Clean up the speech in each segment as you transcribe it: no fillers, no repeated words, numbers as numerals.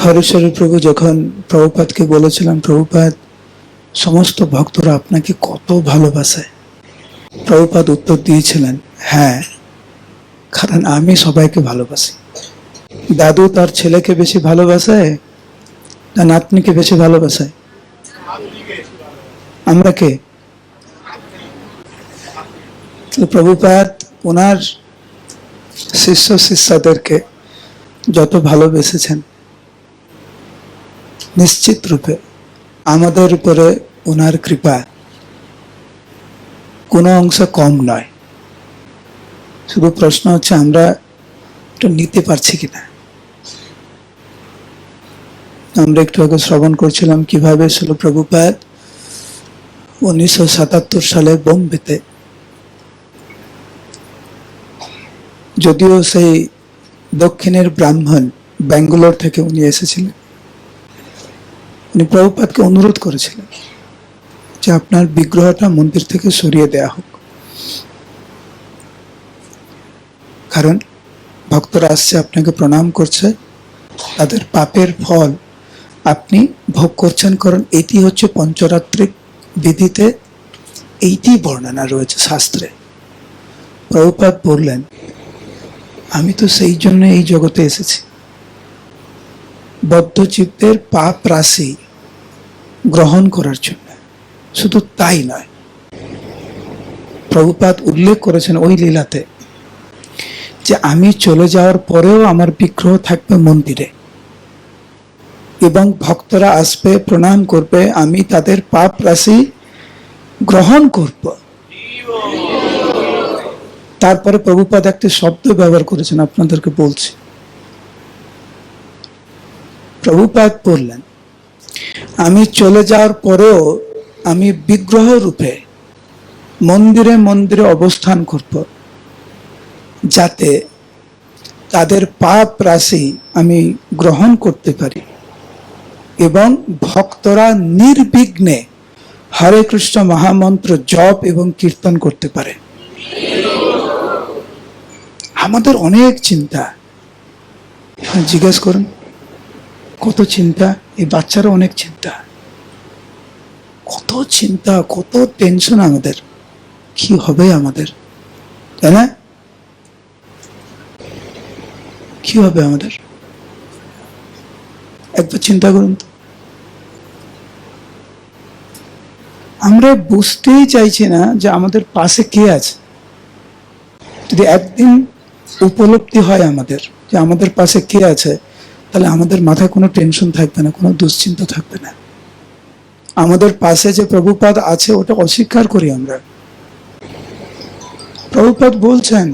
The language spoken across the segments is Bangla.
হরেশ্বরী প্রভু যখন প্রভুপাদকে বলেছিলেন, প্রভুপাদ সমস্ত ভক্তরা আপনাকে কত ভালোবাসে, প্রভুপাদ উত্তর দিয়েছিলেন, হ্যাঁ, কারণ আমি সবাইকে ভালোবাসি। দাদু তার ছেলেকে বেশি ভালোবাসে না নাতনিকে বেশি ভালোবাসে? আমরা কে? প্রভুপাদ ওনার শিষ্য শিষ্যাদেরকে যত ভালোবেসেছেন, নিশ্চিত রূপে আমাদের উপরে ওনার কৃপা কোনো অংশ কম নয়। শুধু প্রশ্ন হচ্ছে আমরা এটা নিতে পারছি কিনা। আমরা একটু আগে শ্রবণ করছিলাম কিভাবে ছিল প্রভুপাদ 1977 সালে বোম্বেতে, যদিও সেই দক্ষিণের ব্রাহ্মণ ব্যাঙ্গালোর থেকে উনি এসেছিলেন, উনি প্রভুপাদকে অনুরোধ করেছিলেন যে আপনার বিগ্রহটা মন্দির থেকে সরিয়ে দেয়া হোক, কারণ ভক্তরা আসছে আপনাকে প্রণাম করছে, তাদের পাপের ফল আপনি ভোগ করছেন, কারণ এটি হচ্ছে পঞ্চরাত্রিক বিধিতে এইটি বর্ণনা রয়েছে শাস্ত্রে। প্রভুপাদ বললেন, আমি তো সেই জন্য এই জগতে এসেছি, বদ্ধচিত্তের পাপ রাশি গ্রহণ করার জন্য। শুধু তাই নয়, প্রভুপাদ উল্লেখ করেছেন ওই লীলাতে যে আমি চলে যাওয়ার পরেও আমার বিগ্রহ থাকবে মন্দিরে এবং ভক্তরা আসবে, প্রণাম করবে, আমি তাদের পাপ রাশি গ্রহণ করব। তারপরে প্রভুপাদ একটি শব্দ ব্যবহার করেছেন, আপনাদেরকে বলছি। প্রভুপাদ বললেন, আমি চলে যাওয়ার পরেও আমি বিগ্রহ রূপে মন্দিরে মন্দিরে অবস্থান করব, যাতে তাদের পাপ রাশি আমি গ্রহণ করতে পারি এবং ভক্তরা নির্বিঘ্নে হরে কৃষ্ণ মহামন্ত্র জপ এবং কীর্তন করতে পারে। আমাদের অনেক চিন্তা, জিজ্ঞেস করুন কত চিন্তা, এই বাচ্চারা অনেক চিন্তা, কত চিন্তা, কত টেনশন আমাদের, কি হবে আমাদের, তাই না? কি হবে আমাদের একবার চিন্তা করুন তো। আমরা বুঝতেই চাইছি না যে আমাদের পাশে কে আছে। যদি একদিন উপলব্ধি হয় আমাদের যে আমাদের পাশে কে আছে, তাহলে আমাদের মাথায় কোনো টেনশন থাকবে না, কোনো দুশ্চিন্তা থাকবে না। আমাদের পাশে যে প্রভুপাদ আছে ওটা অস্বীকার করি আমরা। প্রভুপাদ বলছেন,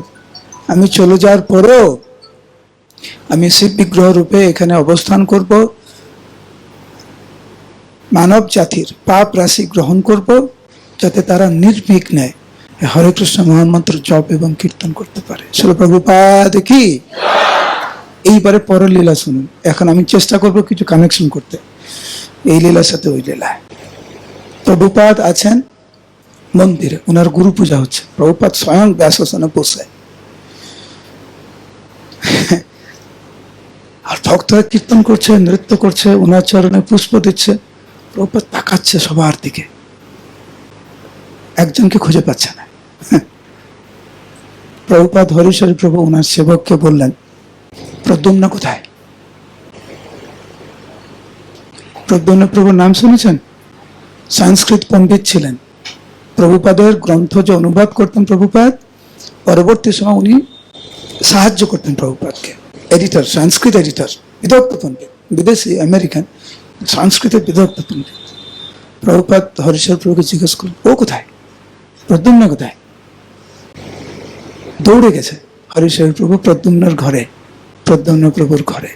আমি চলে যাওয়ার পরেও আমি শিব বিগ্রহ রূপে এখানে অবস্থান করব, মানব জাতির পাপ রাশি গ্রহণ করব, যাতে তারা নির্বিঘ্নে হরে কৃষ্ণ মহামন্ত্র জপ এবং কীর্তন করতে পারে। শিল প্রভুপাদ কি। এইবারে পরের লীলা শুনুন। এখন আমি চেষ্টা করব কিছু কানেকশন করতে এই লীলার সাথে ওই লীলায়। প্রভুপাদ আছেন মন্দিরে, ওনার গুরু পূজা হচ্ছে, প্রভুপাদ স্বয়ং ব্যাসাসনে বসে, আর ভক্তরা কীর্তন করছে, নৃত্য করছে, ওনার চরণে পুষ্প দিচ্ছে। প্রভুপাদ তাকাচ্ছে সবার দিকে, একজনকে খুঁজে পাচ্ছে না। প্রভুপাদ হরিশ্বরী প্রভু ওনার সেবককে বললেন, প্রদ্যুম্ন কোথায়? প্রদ্যুম্ন প্রভুর নাম শুনেছেন? সংস্কৃত পণ্ডিত ছিলেন। প্রভুপাদের গ্রন্থ যে অনুবাদ করতেন প্রভুপাদ, পরবর্তী সময় উনি সাহায্য করতেন প্রভুপাদকে। এডিটর, সংস্কৃত এডিটর, বিদগ্ধ পণ্ডিত, বিদেশি আমেরিকান, সংস্কৃতের বিদগ্ধ পণ্ডিত। প্রভুপাদ হরিশ্বর প্রভুকে জিজ্ঞেস করলেন, ও কোথায়? প্রদ্যুম্ন কোথায়? দৌড়ে গেছে হরিশ্বর প্রভু প্রদ্যুম্নের ঘরে, প্রদ্যুম্ন প্রভুর ঘরে।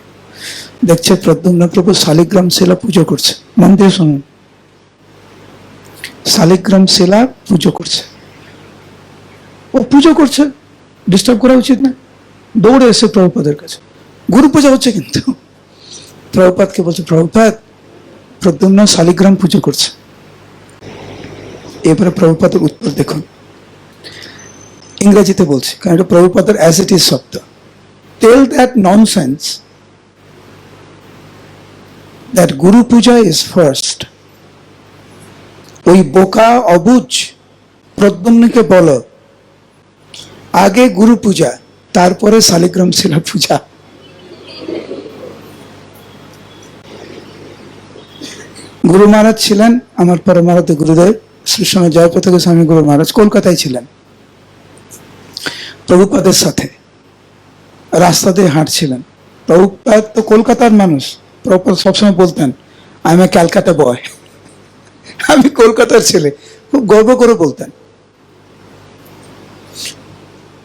দেখছে প্রদ্যুম্ন প্রভু শালিগ্রাম শিলা পুজো করছে। মন দিয়ে শুনুন, শালিগ্রাম শিলা পুজো করছে। ও পুজো করছে, ডিস্টার্ব করা উচিত না। দৌড়ে এসে প্রভুপাদের কাছে, গুরু পূজা হচ্ছে কিন্তু। প্রভুপাদকে বলছে, প্রভুপাদ প্রদ্যুম্ন শালিগ্রাম পুজো করছে। এবারে প্রভুপাদের উত্তর দেখুন, ইংরেজিতে বলছি কারণ এটা প্রভুপাদের অ্যাজ ইট ইজ শব্দ। Tell that nonsense that Guru Puja is first. ওই বোকা অবুঝ প্রদ্যুম্নকে বলো আগে গুরু পূজা, তারপরে শালিগ্রাম শিলা পূজা। গুরু মহারাজ ছিলেন আমার পরমারাধ্য গুরুদেব শ্রী স্বামী জয়প্রতাপ স্বামী গুরু মহারাজ, কলকাতায় ছিলেন। প্রভুপাদের সাথে রাস্তা দিয়ে হাঁটছিলেন। প্রভুপাদ তো কলকাতার মানুষ, প্রভুপাদ সবসময় বলতেন আই এম এ ক্যালকাটা বয়, আমি কলকাতার ছেলে, খুব গর্ব করে বলতেন।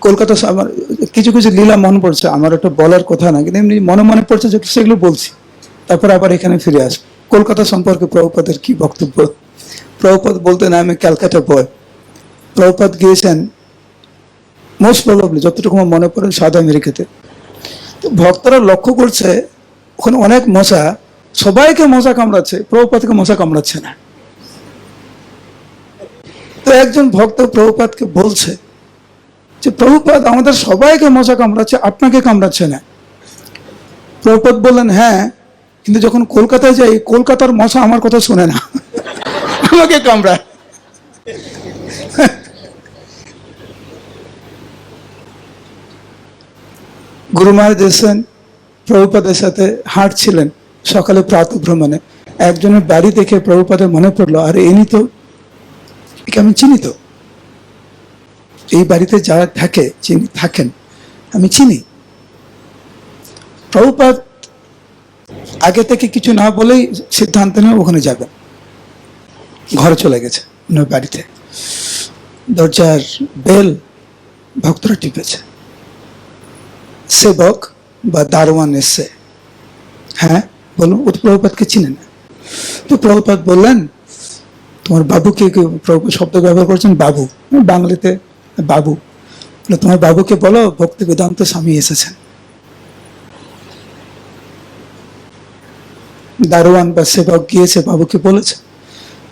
কলকাতা আমার কিছু কিছু লীলা মনে পড়ছে, আমার একটা বলার কথা না, কিন্তু এমনি মনে মনে পড়ছে যে সেগুলো বলছি, তারপর আবার এখানে ফিরে আসবো। কলকাতা সম্পর্কে প্রভুপাদের কি বক্তব্য। প্রভুপাদ বলতেন আমি ক্যালকাটা বয়। প্রভুপাদ গিয়েছেন মোস্ট প্রবাবলি যতটুকু আমার মনে পড়ে সাউথ আমেরিকাতে। তো ভক্তরা লক্ষ্য করছে ওখানে অনেক মশা, সবাইকে মশা কামড়াচ্ছে, প্রভুপাদকে মশা কামড়াচ্ছে না। তো একজন ভক্ত প্রভুপাদকে বলছে যে প্রভুপাদ আমাদের সবাইকে মশা কামড়াচ্ছে, আপনাকে কামড়াচ্ছে না। প্রভুপাদ বললেন হ্যাঁ, কিন্তু যখন কলকাতায় যাই কলকাতার মশা আমার কথা শোনে না, আমাকে কামড়ায়। গুরু মহারাজ এসেছেন, প্রভুপাদের সাথে হাঁটছিলেন সকালে প্রাতঃ ভ্রমণে। একজনের বাড়ি দেখে প্রভুপাদের মনে পড়লো আরে ইনি তো, একে আমি চিনি তো, এই বাড়িতে যারা থাকে যিনি থাকেন আমি চিনি। প্রভুপাদ আগে থেকে কিছু না বলেই সিদ্ধান্ত নিয়ে ওখানে যাবেন। ঘরে চলে গেছে ওনার বাড়িতে, দরজার বেল ভক্তরা টিপেছে। সেবক বা দারোয়ান এসছে, হ্যাঁ বলুন, ও তো প্রভুপাদকে চিনে না। তো প্রভুপাদ বললেন তোমার বাবুকে, শব্দ ব্যবহার করছেন বাবু, বাংলাতে বাবু, তোমার বাবুকে বলো ভক্তি বেদান্ত স্বামী এসেছেন। দারোয়ান বা সেবক গিয়েছে বাবুকে বলেছে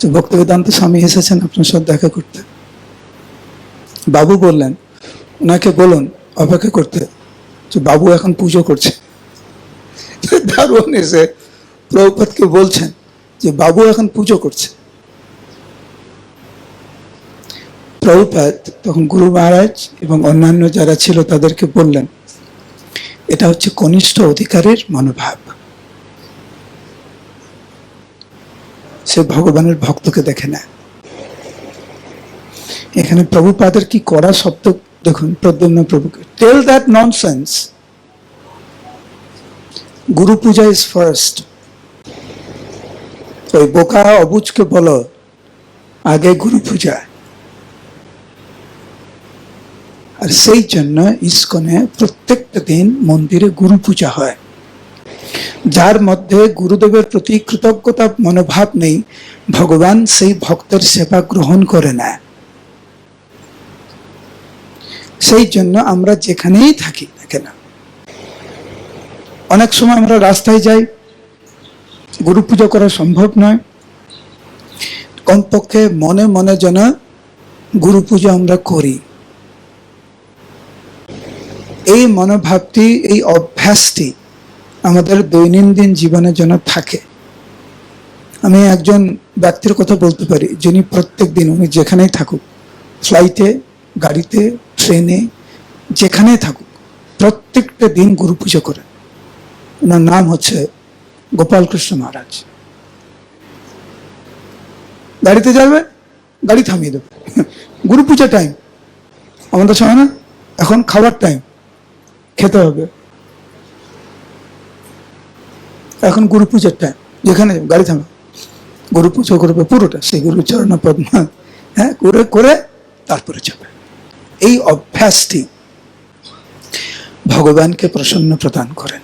যে ভক্তি বেদান্ত স্বামী এসেছেন আপনার সাথে দেখা করতে। বাবু বললেন ওনাকে বলুন অপেক্ষা করতে, যে বাবু এখন পুজো করছে। দারোয়ান এসে প্রভুপাদকে বলছেন যে বাবু এখন পুজো করছে। প্রভুপাদ তখন গুরু মহারাজ এবং অন্যান্য যারা ছিল তাদেরকে বললেন এটা হচ্ছে কনিষ্ঠ অধিকারের মনোভাব, সে ভগবানের ভক্তকে দেখে না। এখানে প্রভুপাদের কি কড়া শব্দ দেখুন, প্রদ্যুম্ন প্রভুকে tell that nonsense Guru Puja is first. ওই বোকা অবুজকে বলো আগে গুরু পূজা। আর সেই জন্য ইস্কনে প্রত্যেকটা দিন মন্দিরে গুরু পূজা হয়। যার মধ্যে গুরুদেবের প্রতি কৃতজ্ঞতা মনোভাব নেই, ভগবান সেই ভক্তের সেবা গ্রহণ করে না। সেই জন্য আমরা যেখানেই থাকি না কেন, অনেক সময় আমরা রাস্তায় যাই, গুরু পূজা করা সম্ভব নয়, কমপক্ষে মনে মনে যেন গুরু পূজা আমরা করি। এই মনোভাবটি, এই অভ্যাসটি আমাদের দৈনন্দিন জীবনের জন্য থাকে। আমি একজন ব্যক্তির কথা বলতে পারি যিনি প্রত্যেক দিন, উনি যেখানেই থাকুক, ফ্লাইটে, গাড়িতে, ট্রেনে, যেখানেই থাকুক, প্রত্যেকটা দিন গুরু পুজো করেন। ওনার নাম হচ্ছে গোপাল কৃষ্ণ মহারাজ। গাড়িতে যাবে, গাড়ি থামিয়ে দেবে, গুরু পূজা টাইম, আমাদের সময় না, এখন খাবার টাইম, খেতে হবে, এখন গুরু পূজার টাইম, যেখানে গাড়ি থামে গুরু পুজো করবে পুরোটা, সেই গুরু চরণ পদ্ম হ্যাঁ করে করে তারপরে যাবে। এই অভ্যাসটি ভগবানকে প্রসন্ন প্রদান করেন।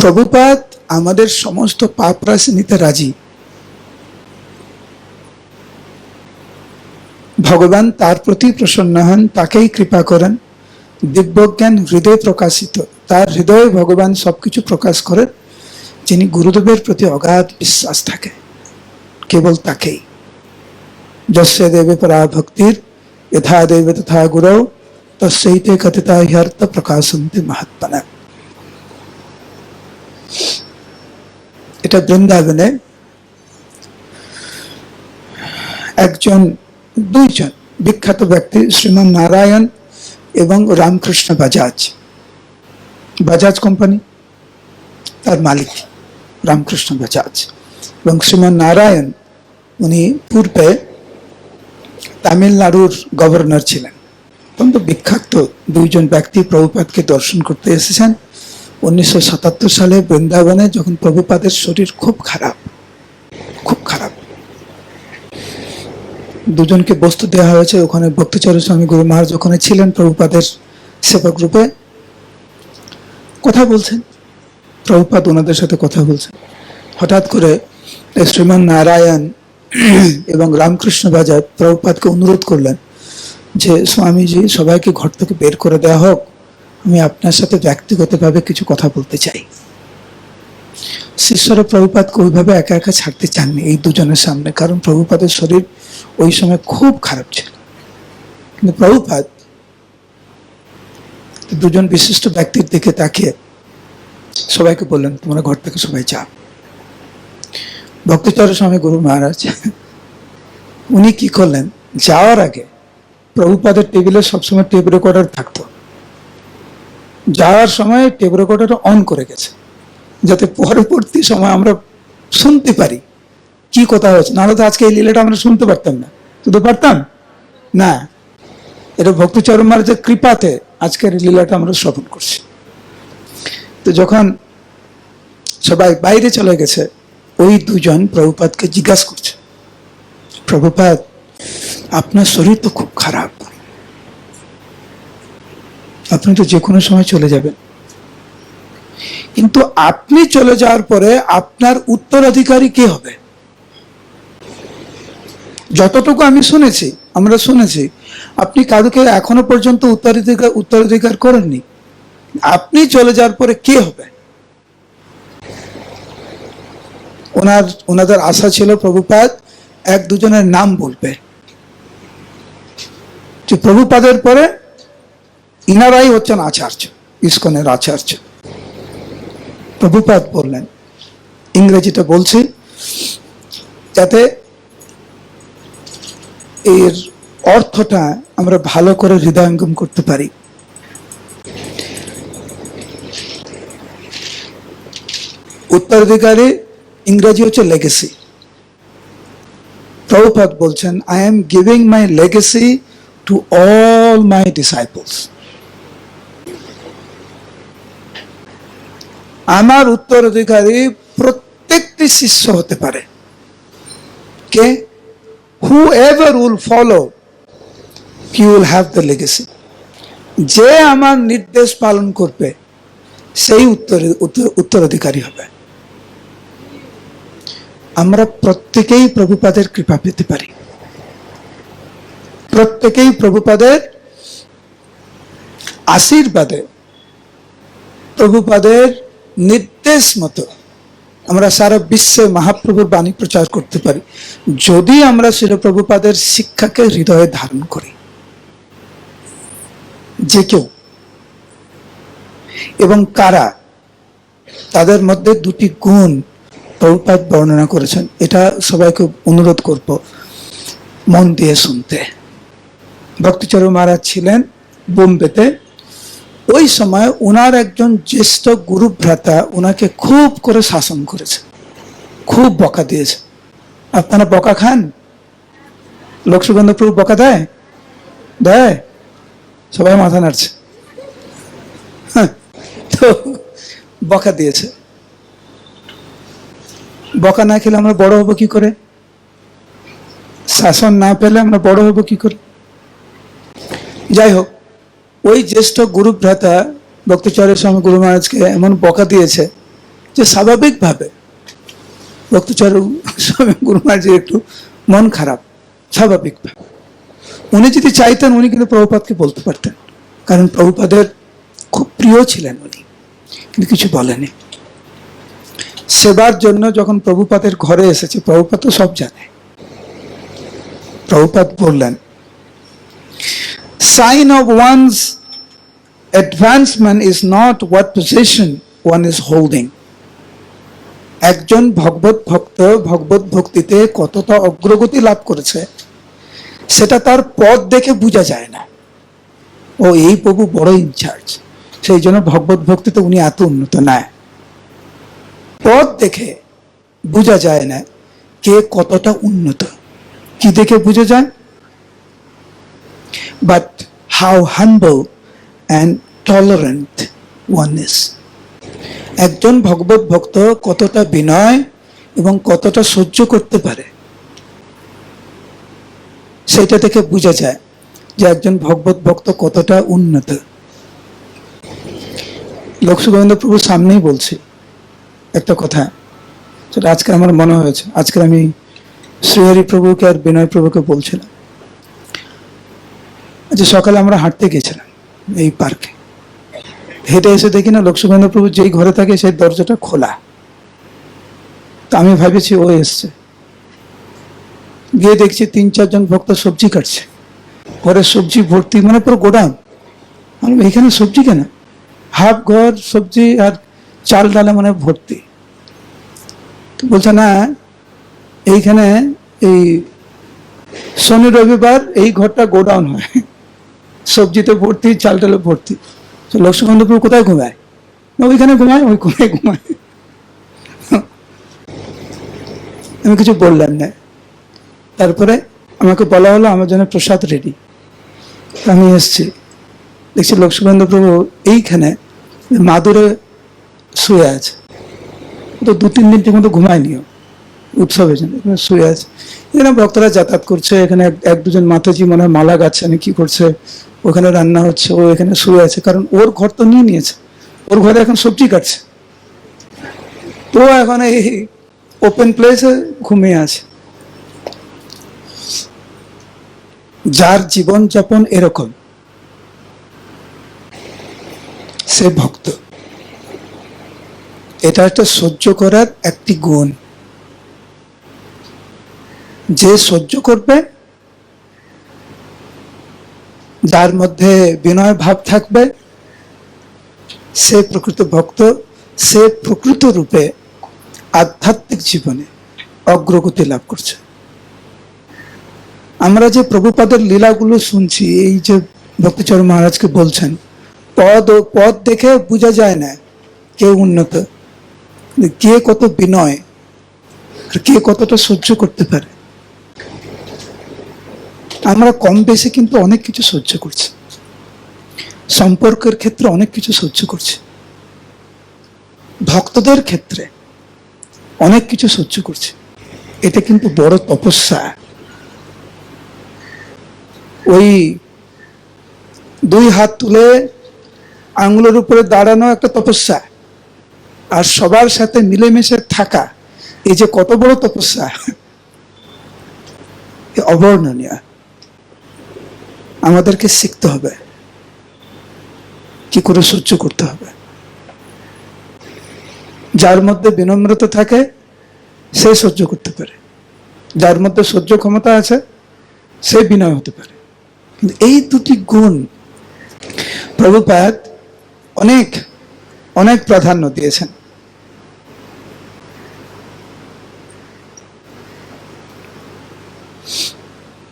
প্রভুপাদ আমাদের সমস্ত পাপ রাশি নিতে রাজি। ভগবান তার প্রতি প্রসন্ন হন, তাকেই কৃপা করেন। দিব্যজ্ঞান হৃদয় প্রকাশিত, তার হৃদয়ে ভগবান সবকিছু প্রকাশ করেন। যিনি গুরুদেবের প্রতি অগাধ বিশ্বাস থাকে, কেবল তাকেই। যস্য দেবে পরা ভক্তির যথা দেবে তথা গুরৌ তস্যৈতে কথিতা হ্যর্থ প্রকাশন্তি মহাত্মনা। এটা বৃন্দাবনে দুইজন বিখ্যাত ব্যক্তি, শ্রীমান নারায়ণ এবং রামকৃষ্ণ বাজাজ কোম্পানি, তার মালিক রামকৃষ্ণ বাজাজ। এবং শ্রীমান নারায়ণ উনি পূর্বে তামিলনাড়ুর গভর্নর ছিলেন। অত্যন্ত বিখ্যাত দুইজন ব্যক্তি প্রভুপাদকে দর্শন করতে এসেছেন 1977 সালে বৃন্দাবনে, যখন প্রভুপাদের শরীর খুব খারাপ। দুজনকে বস্তু দেওয়া হয়েছে। ওখানে ভক্তিচরণ স্বামী গুরু মহারাজ ওখানে ছিলেন, প্রভুপাদের সেবা গ্রুপে কথা বলছেন। প্রভুপাদ ওনাদের সাথে কথা বলছেন। হঠাৎ করে শ্রীমান নারায়ণ এবং রামকৃষ্ণ বাজাজ প্রভুপাদকে অনুরোধ করলেন যে স্বামীজি, সবাইকে ঘর থেকে বের করে দেওয়া হোক, আমি আপনার সাথে ব্যক্তিগতভাবে কিছু কথা বলতে চাই। শিষ্যরা প্রভুপাদকে ওইভাবে একা একা ছাড়তে চাননি এই দুজনের সামনে, কারণ প্রভুপাদের শরীর ওই সময় খুব খারাপ ছিল। কিন্তু প্রভুপাদ দুজন বিশিষ্ট ব্যক্তির দিকে তাকিয়ে সবাইকে বললেন, তোমরা ঘর থেকে সবাই যাও। ভক্তিচরণ স্বামী গুরু মহারাজ উনি কি করলেন, যাওয়ার আগে প্রভুপাদের টেবিলে সবসময় টেপ রেকর্ডার থাকতো। যাওয়ার সময় টেপ রেকর্ডার অন করে গেছে, যাতে পরবর্তী সময় আমরা শুনতে পারি কি কথা হচ্ছে। নাহলে তো আজকে এই লীলাটা আমরা শুনতে পারতাম না। শুধু পারতাম না, এটা ভক্তিচরণ মহারাজের কৃপাতে আজকের এই লীলাটা আমরা শ্রবণ করছি। তো যখন সবাই বাইরে চলে গেছে, ওই দুজন প্রভুপাদকে জিজ্ঞাসা করছে, প্রভুপাদ, আপনার শরীর তো খুব খারাপ, আপনি তো যে কোনো সময় চলে যাবেন, কিন্তু আপনি চলে যাওয়ার পরে আপনার উত্তরাধিকারী কে হবে? যতটুকু আমরা শুনেছি আপনি কাউকে এখনো পর্যন্ত উত্তরাধিকার করেননি। আপনি চলে যাওয়ার পরে কে হবে? ওনাদের আশা ছিল প্রভুপাদ এক দুজনের নাম বলবে, যে প্রভুপাদের পরে ইনারাই হচ্ছেন আচার্য, ইস্কনের আচার্য। প্রভুপাদ বললেন, ইংরেজিটা বলছি যাতে এর অর্থটা আমরা ভালো করে হৃদয়ঙ্গম করতে পারি। উত্তরাধিকারী ইংরেজি হচ্ছে লেগেসি। প্রভুপাদ বলছেন, I am giving my legacy to all my disciples. আমার উত্তরাধিকারী প্রত্যেকটি শিষ্য হতে পারে। কে? whoever will follow, he will have the legacy. যে আমার নির্দেশ পালন করবে সেই উত্তরাধিকারী হবে। আমরা প্রত্যেকেই প্রভুপাদের কৃপা পেতে পারি, প্রত্যেকেই প্রভুপাদের আশীর্বাদে, প্রভুপাদের নির্দেশ মতো আমরা সারা বিশ্বে মহাপ্রভুর বাণী প্রচার করতে পারি, যদি আমরা শিল প্রভুপাদের শিক্ষাকে হৃদয়ে ধারণ করি। যে কেউ এবং কারা, তাদের মধ্যে দুটি গুণ প্রভুপাদ বর্ণনা করেছেন। এটা সবাইকে অনুরোধ করব মন দিয়ে শুনতে। ভক্তিচরণ মহারাজ ছিলেন বোম্বেতে। ওই সময় ওনার একজন জ্যেষ্ঠ গুরুভ্রাতা ওনাকে খুব করে শাসন করেছে, খুব বকা দিয়েছে। আপনারা বকা খান? লক্ষ্মীকান্ত প্রভু বকা দেয়? দেয়? সবাই মাথা নাড়ছে। তো বকা দিয়েছে। বকা না খেলে আমরা বড় হবো কি করে? শাসন না পেলে আমরা বড় হবো কি করে? যাই হোক, ওই জ্যেষ্ঠ গুরুভ্রাতা ভক্তিচরণ স্বামী গুরু মহারাজকে এমন বকা দিয়েছে যে স্বাভাবিকভাবে ভক্তিচরণ স্বামী গুরু মহারাজের একটু মন খারাপ। স্বাভাবিকভাবে উনি যদি চাইতেন উনি কিন্তু প্রভুপাদকে বলতে পারতেন, কারণ প্রভুপাদের খুব প্রিয় ছিলেন উনি, কিন্তু কিছু বলেনি। সেবার জন্য যখন প্রভুপাদের ঘরে এসেছে, প্রভুপাদ তো সব জানে, প্রভুপাদ বললেন, sign of one's advancement is not what position one is holding. একজন ভগবত ভক্ত ভগবত ভক্তিতে কতটা অগ্রগতি লাভ করেছে সেটা তার পদ দেখে বোঝা যায় না। ও এই প্রভু বড় ইনচার্জ, সেই জন্য ভগবত ভক্তিতে উনি এত উন্নত না। পদ দেখে বোঝা যায় না কে কতটা উন্নত। কি দেখে বোঝা যায়? But how humble and tolerant one is. একজন ভগবত ভক্ত কতটা বিনয় এবং কতটা সহ্য করতে পারে সেটা থেকে বোঝা যায় যে একজন ভগবত ভক্ত কতটা উন্নত। লক্ষ্মীগোবিন্দ প্রভুর সামনেই বলছি একটা কথা, সেটা আজকে আমার মনে হয়েছে। আজকে আমি শ্রীহরি প্রভুকে আর বিনয় প্রভুকে বলছিলাম, আচ্ছা সকালে আমরা হাঁটতে গেছিলাম এই পার্কে, হেঁটে এসে দেখি না লক্ষ্মীগোবিন্দ প্রভু যেই ঘরে থাকে সেই দরজাটা খোলা। তো আমি ভাবেছি ও এসছে, গিয়ে দেখছি 3-4 জন ভক্ত সবজি কাটছে, ঘরে সবজি ভর্তি, মানে পুরো গোডাউন। আমি এখানে সবজি কেন? হাফ ঘর সবজি আর চাল ডালে মানে ভর্তি। তো বলছে না এইখানে এই শনি রবিবার এই ঘরটা গোডাউন হয়, সবজিতে ভর্তি, চাল ডালে ভর্তি। তো লক্ষ্মীকান্ত প্রভু কোথায় ঘুমায়? ওইখানে ঘুমায়, ওই কোনায় ঘুমায়। আমি কিছু বললাম না। তারপরে আমাকে বলা হলো আমার জন্য প্রসাদ রেডি। আমি এসছি, দেখছি লক্ষ্মীকান্ত প্রভু এইখানে মাদুরে শুয়ে আছে। তো 2-3 দিন ঠিক মতো ঘুমায়নিও উৎসবের জন্য, শুয়ে আছে। এখানে ভক্তরা যাতায়াত করছে, এখানে 1-2 জন মাতাজি মনে হয় মালা গাচ্ছে না কি করছে, ওখানে রান্না হচ্ছে, ও এখানে শুয়ে আছে, কারণ ওর ঘর তো নিয়ে নিয়েছে, ওর ঘরে এখন সবজি কাটছে। তো এখন এই ওপেন প্লেসে ঘুমিয়ে আছে। যার জীবন যাপন এরকম, সে ভক্ত। এটা একটা সহ্য করার একটি গুণ। যে সহ্য করবে, যার মধ্যে বিনয় ভাব থাকবে, সে প্রকৃত ভক্ত, সে প্রকৃত রূপে আধ্যাত্মিক জীবনে অগ্রগতি লাভ করছে। আমরা যে প্রভুপাদের লীলাগুলো শুনছি, এই যে ভক্তিচরণ মহারাজকে বলছেন, পদ দেখে বোঝা যায় না কে উন্নত, কে কত বিনয়, কে কতটা সহ্য করতে পারে। আমরা কম বেশি কিন্তু অনেক কিছু সহ্য করছি, সম্পর্কের ক্ষেত্রে অনেক কিছু সহ্য করছি, ভক্তদের ক্ষেত্রে অনেক কিছু সহ্য করছি। এটা কিন্তু বড় তপস্যা। ওই 2 হাত তুলে আঙুলের উপরে দাঁড়ানো একটা তপস্যা, আর সবার সাথে মিলেমিশে থাকা, এই যে কত বড় তপস্যা, অবর্ণনীয়। আমাদেরকে শিখতে হবে কি করে সহ্য করতে হবে। যার মধ্যে বিনম্রতা থাকে সে সহ্য করতে পারে, যার মধ্যে সহ্য ক্ষমতা আছে সে বিনয় হতে পারে। কিন্তু এই দুটি গুণ প্রভুপাদ অনেক অনেক প্রাধান্য দিয়েছেন।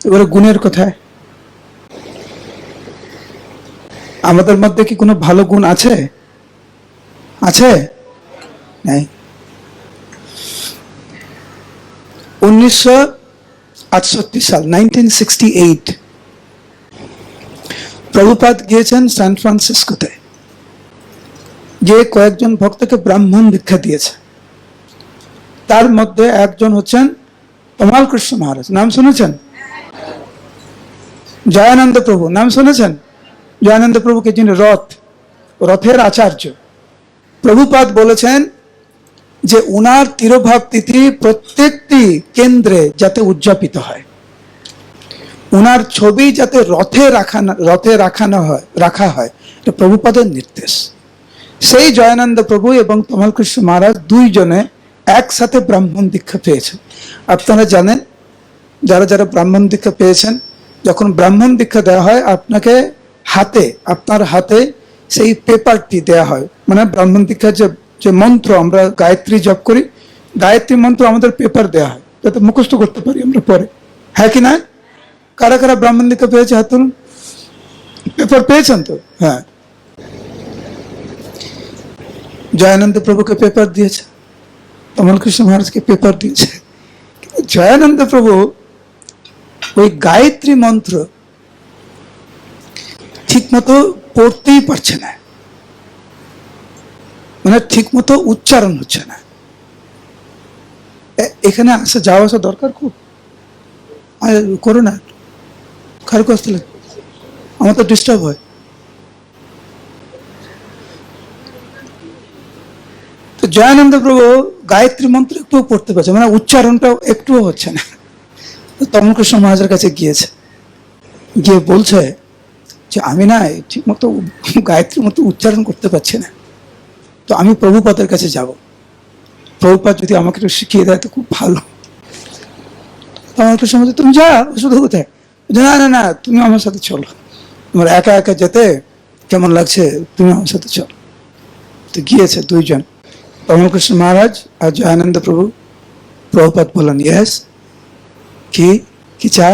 এবারে গুণের কথায়, আমাদের মধ্যে কি কোনো ভালো গুণ আছে? আছে? নাই। 1968 সাল, 1968, প্রভুপাদ গিয়েছেন সান ফ্রান্সিসকোতে, গিয়ে কয়েকজন ভক্তকে ব্রাহ্মণ দীক্ষা দিয়েছে। তার মধ্যে একজন হচ্ছেন তমাল কৃষ্ণ মহারাজ, নাম শুনেছেন? জয়ানন্দ প্রভু, নাম শুনেছেন? জয়ানন্দ প্রভুকে যিনি রথের আচার্য। প্রভুপাদ বলেছেন যে উনার তিরোভাব তিথি প্রত্যেকটি কেন্দ্রে যাতে উদযাপিত হয়, উনার ছবি যাতে রথে রাখা হয়, এটা প্রভুপাদের নির্দেশ। সেই জয়ানন্দ প্রভু এবং তমাল কৃষ্ণ মহারাজ 2 জনে একসাথে ব্রাহ্মণ দীক্ষা পেয়েছে। আপনারা জানেন যারা যারা ব্রাহ্মণ দীক্ষা পেয়েছেন, যখন ব্রাহ্মণ দীক্ষা দেওয়া হয় আপনাকে আপনার হাতে সেই পেপারটি দেয়া হয়, মানে ব্রাহ্মণ দীক্ষার যে যে মন্ত্র আমরা গায়ত্রী জপ করি, গায়ত্রী মন্ত্র আমাদের পেপার দেয়া হয় যাতে মুখস্থ করতে পারি আমরা পরে। হ্যাঁ কি না? কারা কারা ব্রাহ্মণ দীক্ষা পেয়েছে হাত তুলুন। পেপার পেয়েছেন তো? হ্যাঁ, জয়ানন্দ প্রভুকে পেপার দিয়েছে, কমল কৃষ্ণ মহারাজকে পেপার দিয়েছে। জয়ানন্দ প্রভু ওই গায়ত্রী মন্ত্র ঠিক মতো পড়তেই পারছে না, মানে ঠিক মতো উচ্চারণ হচ্ছে না। এখানে আসা যাওয়া আসা দরকার খুব, করো না, খারাপ আসলে আমার তো ডিস্টার্ব হয়। তো জয়ানন্দ প্রভু গায়ত্রী মন্ত্র একটু পড়তে পারছে, মানে উচ্চারণটাও একটুও হচ্ছে না। তমল কৃষ্ণ মহারাজের কাছে গিয়েছে, গিয়ে বলছে যে আমি না ঠিক মতো গায়ত্রী মতো উচ্চারণ করতে পারছি না, তো আমি প্রভুপাদের কাছে যাব, প্রভুপাদ যদি আমাকে একটু শিখিয়ে দেয় তো খুব ভালো। তমল কৃষ্ণ মহারাজ তুমি যা, শুধু কোথায়, না না না তুমি আমার সাথে চলো, তোমার একা একা যেতে কেমন লাগছে, তুমি আমার সাথে চলো। তো গিয়েছে দুইজন, তমল কৃষ্ণ মহারাজ আর জয়ানন্দ প্রভু। প্রভুপাদ বললেন ইয়েস, কি চা?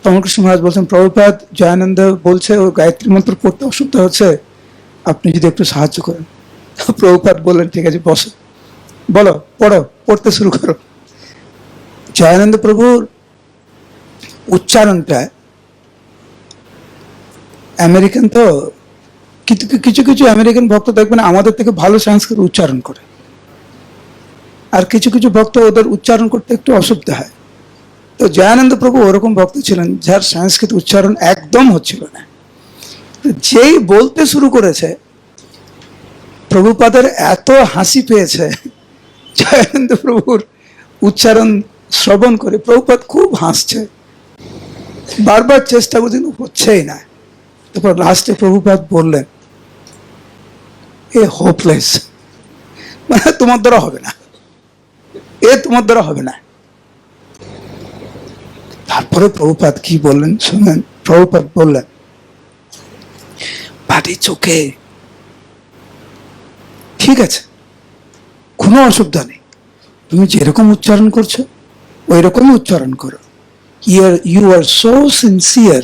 তমল কৃষ্ণ মহারাজ বলছেন প্রভুপাদ জয়ানন্দ বলছে ও গায়ত্রী মন্ত্র পড়তে অসুবিধা হচ্ছে, আপনি যদি একটু সাহায্য করেন। প্রভুপাদ বললেন ঠিক আছে বসো, বলো পড়ো, পড়তে শুরু করো। জয়ানন্দ প্রভুর উচ্চারণটা আমেরিকান তো, কিছু কিছু আমেরিকান ভক্ত দেখবেন আমাদের থেকে ভালো সংস্কৃত উচ্চারণ করে, আর কিছু কিছু ভক্ত ওদের উচ্চারণ করতে একটু অসুবিধা হয়। তো জয়ানন্দ প্রভু ওরকম ভক্ত ছিলেন যার সংস্কৃত উচ্চারণ একদম হচ্ছিল না। যেই বলতে শুরু করেছে প্রভুপাদের এত হাসি পেয়েছে জয়ানন্দ প্রভুর উচ্চারণ শ্রবণ করে, প্রভুপাদ খুব হাসছে, বারবার চেষ্টা করছেন হচ্ছেই না। তারপর লাস্টে প্রভুপাদ বললেন এ হোপলেস, মানে তোমার দ্বারা হবে না, তোমার দ্বারা হবে না। তারপরে প্রভুপাদ কি বললেন শুনেন। প্রভুপাদ বললেন বাড়ি চোখে ঠিক আছে, কোনো অসুবিধা নেই, তুমি যেরকম উচ্চারণ করছো ওই রকমই উচ্চারণ করো। You are so sincere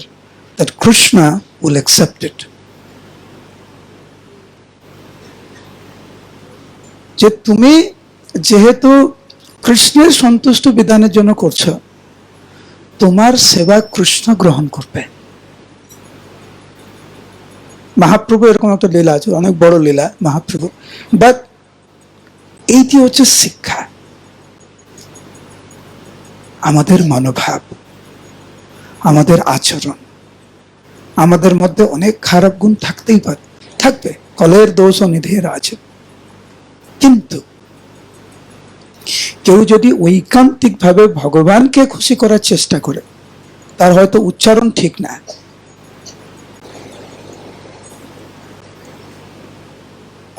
that Krishna will accept it. যে তুমি যেহেতু কৃষ্ণের সন্তুষ্ট বিধানের জন্য করছো, তোমার সেবা কৃষ্ণ গ্রহণ করবে। মহাপ্রভু এরকম একটা লীলা আছে, অনেক বড় লীলা মহাপ্রভু, বাট এইটি হচ্ছে শিক্ষা। আমাদের মনোভাব, আমাদের আচরণ, আমাদের মধ্যে অনেক খারাপ গুণ থাকতেই পারে, থাকবে, কলের দোষ ও নিধের আছে, কিন্তু কেউ যদি ঐকান্তিক ভাবে ভগবানকে খুশি করার চেষ্টা করে, তার হয়তো উচ্চারণ ঠিক না,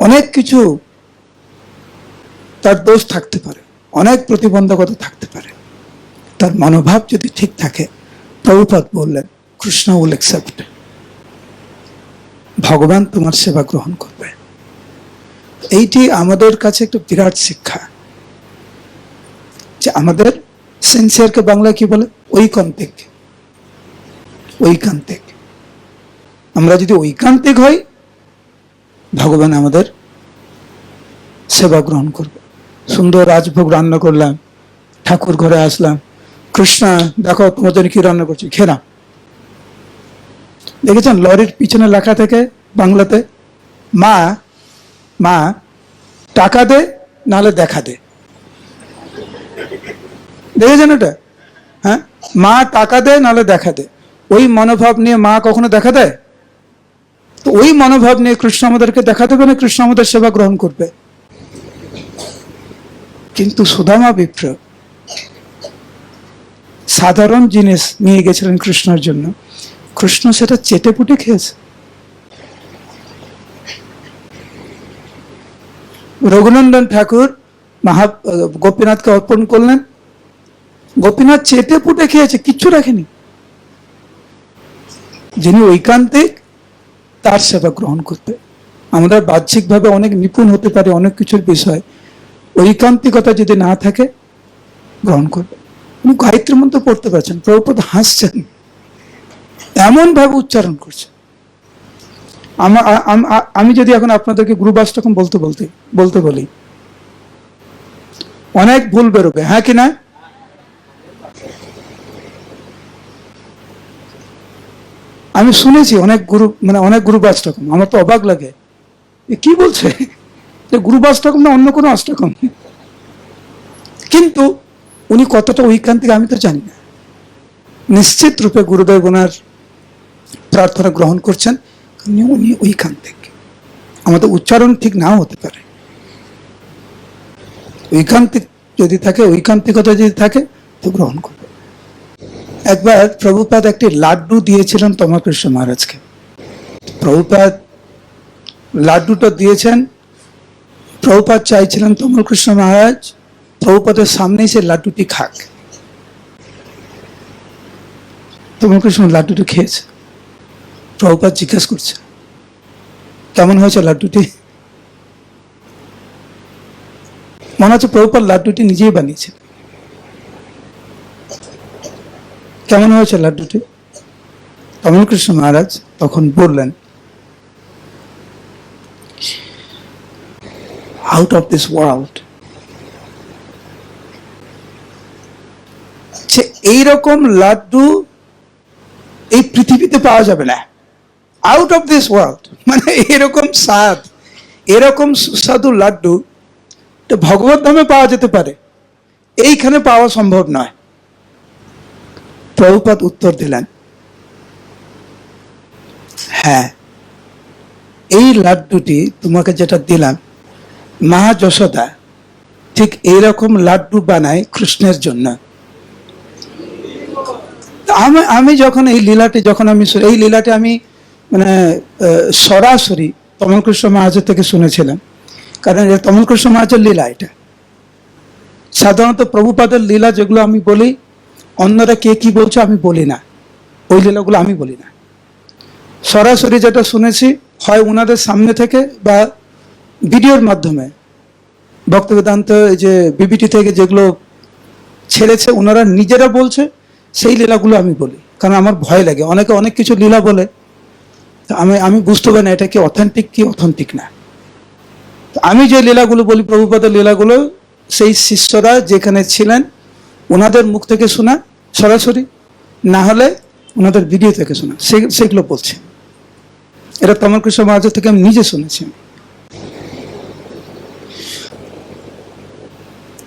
অনেক কিছু তার দোষ থাকতে পারে, অনেক প্রতিবন্ধকতা থাকতে পারে, তার মনোভাব যদি ঠিক থাকে, প্রভুপাদ বললেন কৃষ্ণ উইল অ্যাকসেপ্ট, ভগবান তোমার সেবা গ্রহণ করবে। এইটি আমাদের কাছে একটা বিরাট শিক্ষা, যে আমাদের সিনসিয়ারকে বাংলায় কি বলে, ঐকান্তিক। ঐকান্তিক, আমরা যদি ঐকান্তিক হই, ভগবান আমাদের সেবা গ্রহণ করবে। সুন্দর রাজভোগ রান্না করলাম, ঠাকুর ঘরে আসলাম, কৃষ্ণা দেখো তোমার জন্য কি রান্না করছি, খেলাম। দেখেছেন লরির পিছনে লেখা থেকে বাংলাতে, মা মা টাকা দে নাহলে দেখা দে, দেখেছেন এটা? হ্যাঁ, মা টাকা দে নাহলে দেখা দে। ওই মনোভাব নিয়ে মা কখনো দেখা দেয়? তো ওই মনোভাব নিয়ে কৃষ্ণ আমাদেরকে দেখা দেবে না, কৃষ্ণ আমাদের সেবা গ্রহণ করবে। কিন্তু সুদামা বিপ্র সাধারণ জিনিস নিয়ে গেছিলেন কৃষ্ণের জন্য, কৃষ্ণ সেটা চেটে পুটে খেয়েছে। রঘুনন্দন ঠাকুর গোপীনাথকে অর্পণ করলেন, গোপীনাথ চেটে পুটে খেয়েছে, কিচ্ছু রাখেনি। যিনি ঐকান্তিক তার সেবা গ্রহণ করতে। আমরা বাহ্যিকভাবে অনেক নিপুণ হতে পারি অনেক কিছুর বিষয়, ঐকান্তিকতা যদি না থাকে গ্রহণ করবে। উনি গায়ত্রী মন্ত্র পড়তে পারছেন, প্রভুপাদ হাসছেন, এমন ভাবে উচ্চারণ করছে। আমি যদি এখন আপনাদেরকে গুরুবাষ্টকম বলতে বলি, অনেক ভুল বেরোবে, হ্যাঁ কি না? আমি শুনেছি অনেক গুরুবাষ্টকম, আমার তো অবাক লাগে, কি বলছে যে গুরুবাষ্টকম না অন্য কোনো অষ্টকম। কিন্তু উনি কতটা ঐকান্তিক আমি তো জানি না। নিশ্চিত রূপে গুরুদেব ওনার প্রার্থনা গ্রহণ করছেন, উনি ঐকান্তিক। আমাদের উচ্চারণ ঠিক নাও হতে পারে, ঐকান্তিক যদি থাকে, ঐকান্তিকতা যদি থাকে তো গ্রহণ করবে। একবার প্রভুপাদ একটি লাড্ডু দিয়েছিলেন তমাকৃষ্ণ মহারাজকে। প্রভুপাদ লাড্ডুটা দিয়েছেন, প্রভুপাদ চাইছিলেন তমালকৃষ্ণ মহারাজ প্রভুপাদের সামনেই সে লাড্ডুটি খাক। তমালকৃষ্ণ লাড্ডুটি খেয়েছে। প্রভুপাদ জিজ্ঞেস করছে, কেমন হয়েছে লাড্ডুটি? মনে হচ্ছে প্রভুপাদ লাড্ডুটি নিজেই বানিয়েছে। কেমন হয়েছে লাড্ডুটি? তমালকৃষ্ণ মহারাজ তখন বললেন, আউট অফ দিস ওয়ার্ল্ড। এইরকম লাড্ডু এই পৃথিবীতে পাওয়া যাবে না, আউট অফ দিস ওয়ার্ল্ড। মানে এরকম স্বাদ, এরকম সুস্বাদু লাড্ডু ভগবত ধামে পাওয়া যেতে পারে, এইখানে পাওয়া সম্ভব নয়। প্রভুপাদ উত্তর দিলেন, হ্যাঁ, এই লাড্ডুটি তোমাকে যেটা দিলাম, মা যশোদা ঠিক এইরকম লাড্ডু বানায় কৃষ্ণের জন্য। আমি যখন এই লীলাটি আমি মানে সরাসরি তমলকৃষ্ণ মহারাজের থেকে শুনেছিলাম, কারণ তমলকৃষ্ণ মহারাজের লীলা এটা। সাধারণত প্রভুপাদের লীলা যেগুলো আমি বলি, অন্যরা কে কি বলছে আমি বলি না, ওই লীলাগুলো আমি বলি না। সরাসরি যেটা শুনেছি, হয় ওনাদের সামনে থেকে বা ভিডিওর মাধ্যমে, ভক্ত বেদান্ত এই যে বিবিটি থেকে যেগুলো ছেড়েছে ওনারা নিজেরা বলছে, সেই লীলাগুলো আমি বলি। কারণ আমার ভয় লাগে, অনেকে অনেক কিছু লীলা বলে, আমি বুঝতে পারি না এটা কি অথেন্টিক কি অথেন্টিক না। আমি যে লীলাগুলো বলি, প্রভুপাদের লীলাগুলো সেই শিষ্যরা যেখানে ছিলেন ওনাদের মুখ থেকে শোনা সরাসরি, না হলে ওনাদের ভিডিও থেকে শোনা, সেগুলো বলছে। এটা তমলকৃষ্ণ মহারাজের থেকে আমি নিজে শুনেছি।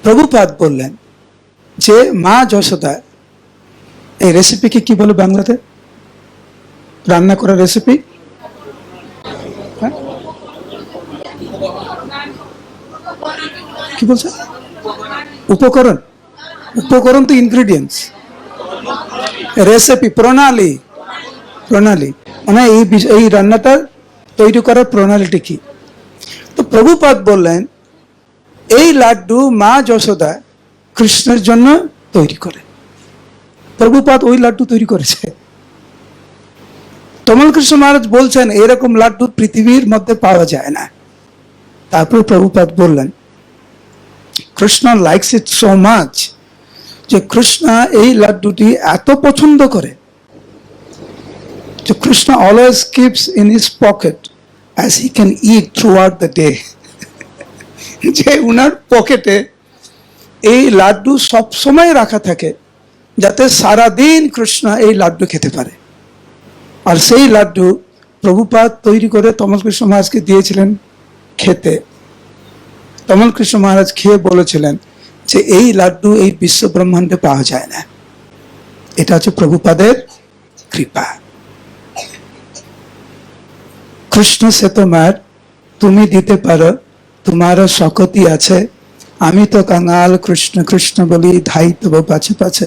প্রভুপাদ বললেন যে মা যশোদা, এই রেসিপিকে কি বলে বাংলাতে? রান্না করার রেসিপি কি বলছে? উপকরণ। উপকরণ তো ইনগ্রিডিয়েন্টস, রেসিপি প্রণালী। মানে এই রান্নাটা তৈরি করার প্রণালীটি কি? তো প্রভুপাদ বললেন এই লাড্ডু মা যশোদা কৃষ্ণের জন্য তৈরি করে। প্রভুপাদ ওই লাড্ডু তৈরি করেছে। তমলকৃষ্ণ মহারাজ বলছেন এরকম লাড্ডু পৃথিবীর মধ্যে পাওয়া যায় না। তারপর প্রভুপাদ বললেন Krishna likes it so much, যে কৃষ্ণ এই লাড্ডুটি এত পছন্দ করে যে Krishna always keeps in his pocket as he can it through out the day. যে উনার পকেটে এই লাড্ডু সব সময় রাখা থাকে, যাতে সারাদিন কৃষ্ণ এই লাড্ডু খেতে পারে। আর সেই লাড্ডু প্রভুপাদ তৈরি করে তমলকৃষ্ণ মহারাজকে দিয়েছিলেন খেতে। তমলকৃষ্ণ মহারাজ খেয়ে বলেছিলেন যে এই লাড্ডু এই বিশ্ব ব্রহ্মাণ্ডে পাওয়া যায় না, এটা হচ্ছে প্রভুপাদের কৃপা। কৃষ্ণ সে তোমার, তুমি দিতে পারো, তোমারও শকতি আছে, আমি তো কাঙাল, কৃষ্ণ কৃষ্ণ বলি ধাই তব পাছে পাছে।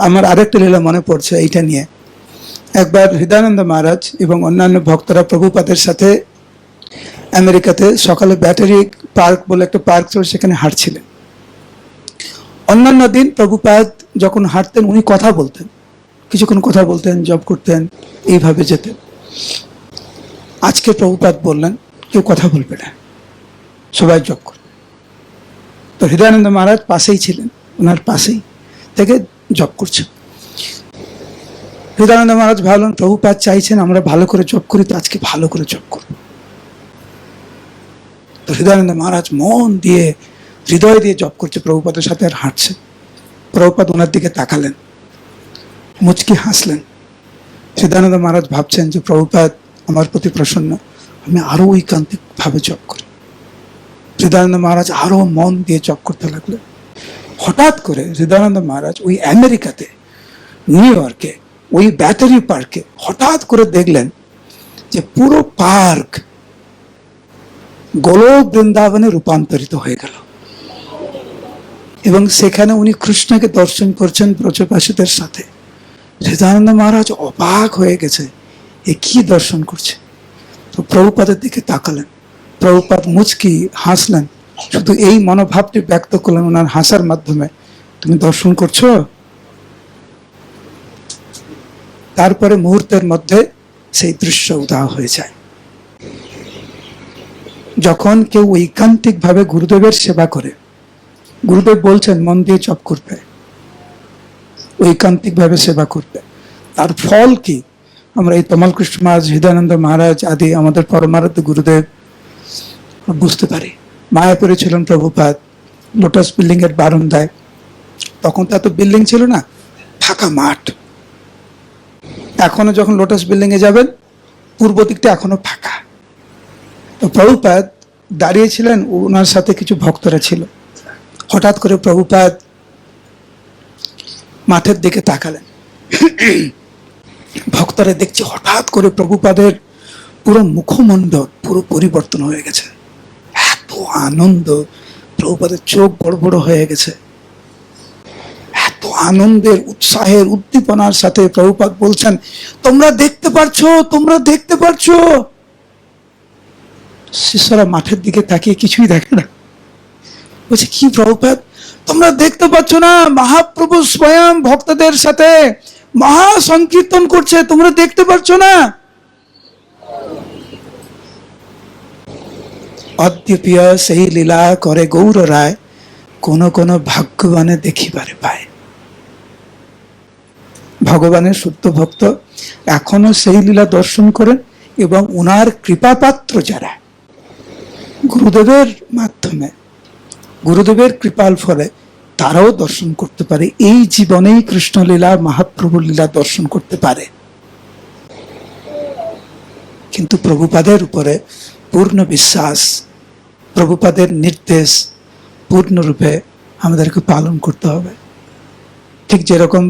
আমার আরেকটা লীলা মনে পড়ছে এইটা নিয়ে। একবার হৃদয়ানন্দ মহারাজ এবং অন্যান্য ভক্তরা প্রভুপাদের সাথে আমেরিকাতে সকালে ব্যাটারি পার্ক বলে একটা পার্ক ছিল, সেখানে হাঁটছিলেন। অন্যান্য দিন প্রভুপাদ যখন হাঁটতেন উনি কথা বলতেন, কিছুক্ষণ কথা বলতেন, জব করতেন, এইভাবে যেতেন। আজকে প্রভুপাদ বললেন কেউ কথা বলবে না, সবাই জব করবে। তো হৃদয়ানন্দ মহারাজ পাশেই ছিলেন, ওনার পাশেই থেকে জব করছেন। হৃদয়ানন্দ মহারাজ ভাবলেন প্রভুপাদ চাইছেন আমরা ভালো করে জব করি, তো আজকে ভালো করে জব করব। তো হৃদয়ানন্দ মহারাজ মন দিয়ে, হৃদয় দিয়ে জব করছে, প্রভুপাদের সাথে আর হাঁটছে। প্রভুপাদ ওনার দিকে তাকালেন, মুচকি হাসলেন। হৃদয়ানন্দ মহারাজ ভাবছেন যে প্রভুপাদ আমার প্রতি প্রসন্ন, আমি আরো ঐকান্তিক ভাবে জব করি। হৃদয়ানন্দ মহারাজ আরো মন দিয়ে জব করতে লাগলেন। হঠাৎ করে হৃদয়ানন্দ মহারাজ ওই আমেরিকাতে, নিউ ইয়র্কে, ওই ব্যাটারি পার্কে হঠাৎ করে দেখলেন যে পুরো পার্ক গোলক বৃন্দাবনে রূপান্তরিত হয়ে গেল, এবং সেখানে উনি কৃষ্ণকে দর্শন করছেন ব্রজবাসীদের সাথে। হৃদয়ানন্দ মহারাজ অবাক হয়ে গেছে, এ কি দর্শন করছে। তো প্রভুপাদের দিকে তাকালেন, প্রভুপাদ মুচকি হাসলেন, শুধু এই মনোভাবটি ব্যক্ত করলেন ওনার হাসার মাধ্যমে, তুমি দর্শন করছো। তারপরে মুহূর্তের মধ্যে সেই দৃশ্য উদাহ হয়ে যায়। যখন কেউ ঐকান্তিক ভাবে গুরুদেবের সেবা করে, গুরুদেব বলছেন মন দিয়ে জপ করবে, ঐকান্তিক ভাবে সেবা করবে, তার ফল কি আমরা এই তমাল কৃষ্ণ মহারাজ, হৃদয়ানন্দ মহারাজ আদি আমাদের পরমারাধ্য গুরুদেব বুঝতে পারি। মায়াপুরে ছিলেন প্রভুপাদ, লোটাস বিল্ডিং এর বারান্দায়, তখন তো এত বিল্ডিং ছিল না, ফাঁকা মাঠ। এখনো যখন লোটাস বিল্ডিং এ যাবেন পূর্ব দিকটা এখনো ফাঁকা। তো প্রভুপাদ দাঁড়িয়েছিলেন, ওনার সাথে কিছু ভক্তরা ছিল। হঠাৎ করে প্রভুপাদ মাঠের দিকে তাকালেন, ভক্তরা দেখছে হঠাৎ করে প্রভুপাদের পুরো মুখমণ্ডল পুরো পরিবর্তন হয়ে গেছে। এত আনন্দ, প্রভুপাদের চোখ বড় বড় হয়ে গেছে। এত আনন্দের, উৎসাহের, উদ্দীপনার সাথে প্রভুপাদ বলছেন তোমরা দেখতে পারছো, তোমরা দেখতে পারছো। শিষ্যরা মাঠের দিকে তাকিয়ে কিছুই দেখে না, বলছে কি প্রভুপাদ তোমরা দেখতে পাচ্ছ না, মহাপ্রভু স্বয়ং ভক্তদের সাথে মহা সংকীর্তন করছে, তোমরা দেখতে পারছো না। অদ্যপিয় সেই লীলা করে গৌর রায়, কোন কোন ভাগ্যবানে দেখিবারে পায়। ভগবানের শুদ্ধ ভক্ত এখনো সেই লীলা দর্শন করেন, এবং ওনার কৃপাপাত্র যারা, গুরুদেবের মাধ্যমে, গুরুদেবের কৃপাল ফলে তারাও দর্শন করতে পারে। এই জীবনেই কৃষ্ণলীলা, মহাপ্রভুর লীলা দর্শন করতে পারে। কিন্তু প্রভুপাদের উপরে পূর্ণ বিশ্বাস, প্রভুপাদের নির্দেশ পূর্ণরূপে আমাদেরকে পালন করতে হবে। ঠিক যেরকম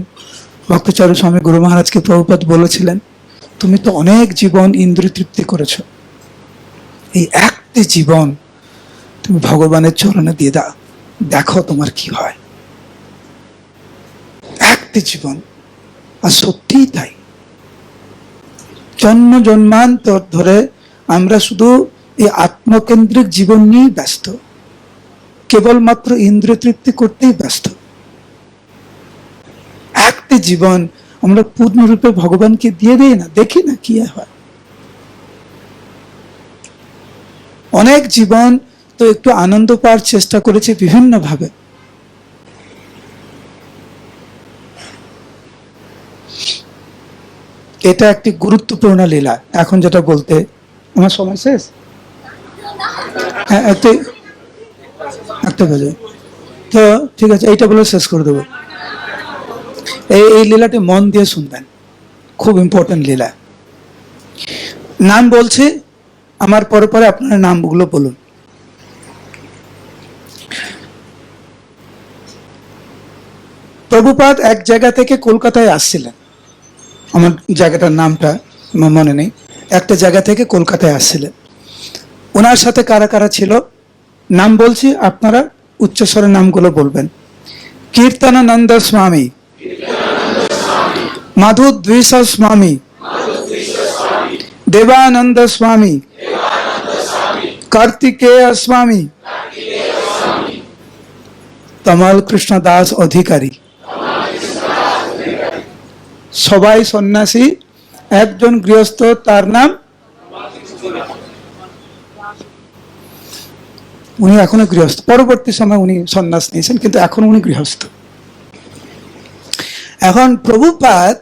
ভক্তচারু স্বামী গুরু মহারাজকে প্রভুপাদ বলেছিলেন, তুমি তো অনেক জীবন ইন্দ্রিয় তৃপ্তি করেছ, এই একটি জীবন তুমি ভগবানের চরণে দিয়ে দাও, দেখো তোমার কি হয়। একটি জীবন, আর সত্যিই তাই। জন্ম জন্মান্তর ধরে আমরা শুধু এই আত্মকেন্দ্রিক জীবন নিয়েই ব্যস্ত, কেবলমাত্র ইন্দ্রিয় তৃপ্তি করতেই ব্যস্ত। একটি জীবন আমরা পূর্ণরূপে ভগবানকে দিয়ে দিই না, দেখি না কি হয়। অনেক জীবন তো একটু আনন্দ পাওয়ার চেষ্টা করেছে বিভিন্ন ভাবে। এটা একটি গুরুত্বপূর্ণ লীলা। এখন যেটা বলতে, আমার সময় শেষ, হ্যাঁ একটা বাজে, তো ঠিক আছে এইটা বলে শেষ করে দেবো। এই লীলাটি মন দিয়ে শুনবেন, খুব ইম্পর্টেন্ট লীলা। নাম বলছি, আমার পরে পরে আপনার নামগুলো বলুন। প্রভুপাদ এক জায়গা থেকে কলকাতায় আসছিলেন, আমার জায়গাটার নামটা আমার মনে নেই, একটা জায়গা থেকে কলকাতায় আসছিলেন। ওনার সাথে কারা কারা ছিল নাম বলছি, আপনারা উচ্চস্বরে নামগুলো বলবেন। কীর্তনানন্দ স্বামী, মাধুদ্বিষ স্বামী, দেবানন্দ স্বামী, কার্তিকেয় স্বামী, তমাল কৃষ্ণ দাস অধিকারী, সবাই সন্ন্যাসী, একজন গৃহস্থ, তার নাম, উনি এখনো গৃহস্থ। পরবর্তী সময় উনি সন্ন্যাস নিয়েছেন, কিন্তু এখন উনি গৃহস্থ। এখন প্রভুপাদ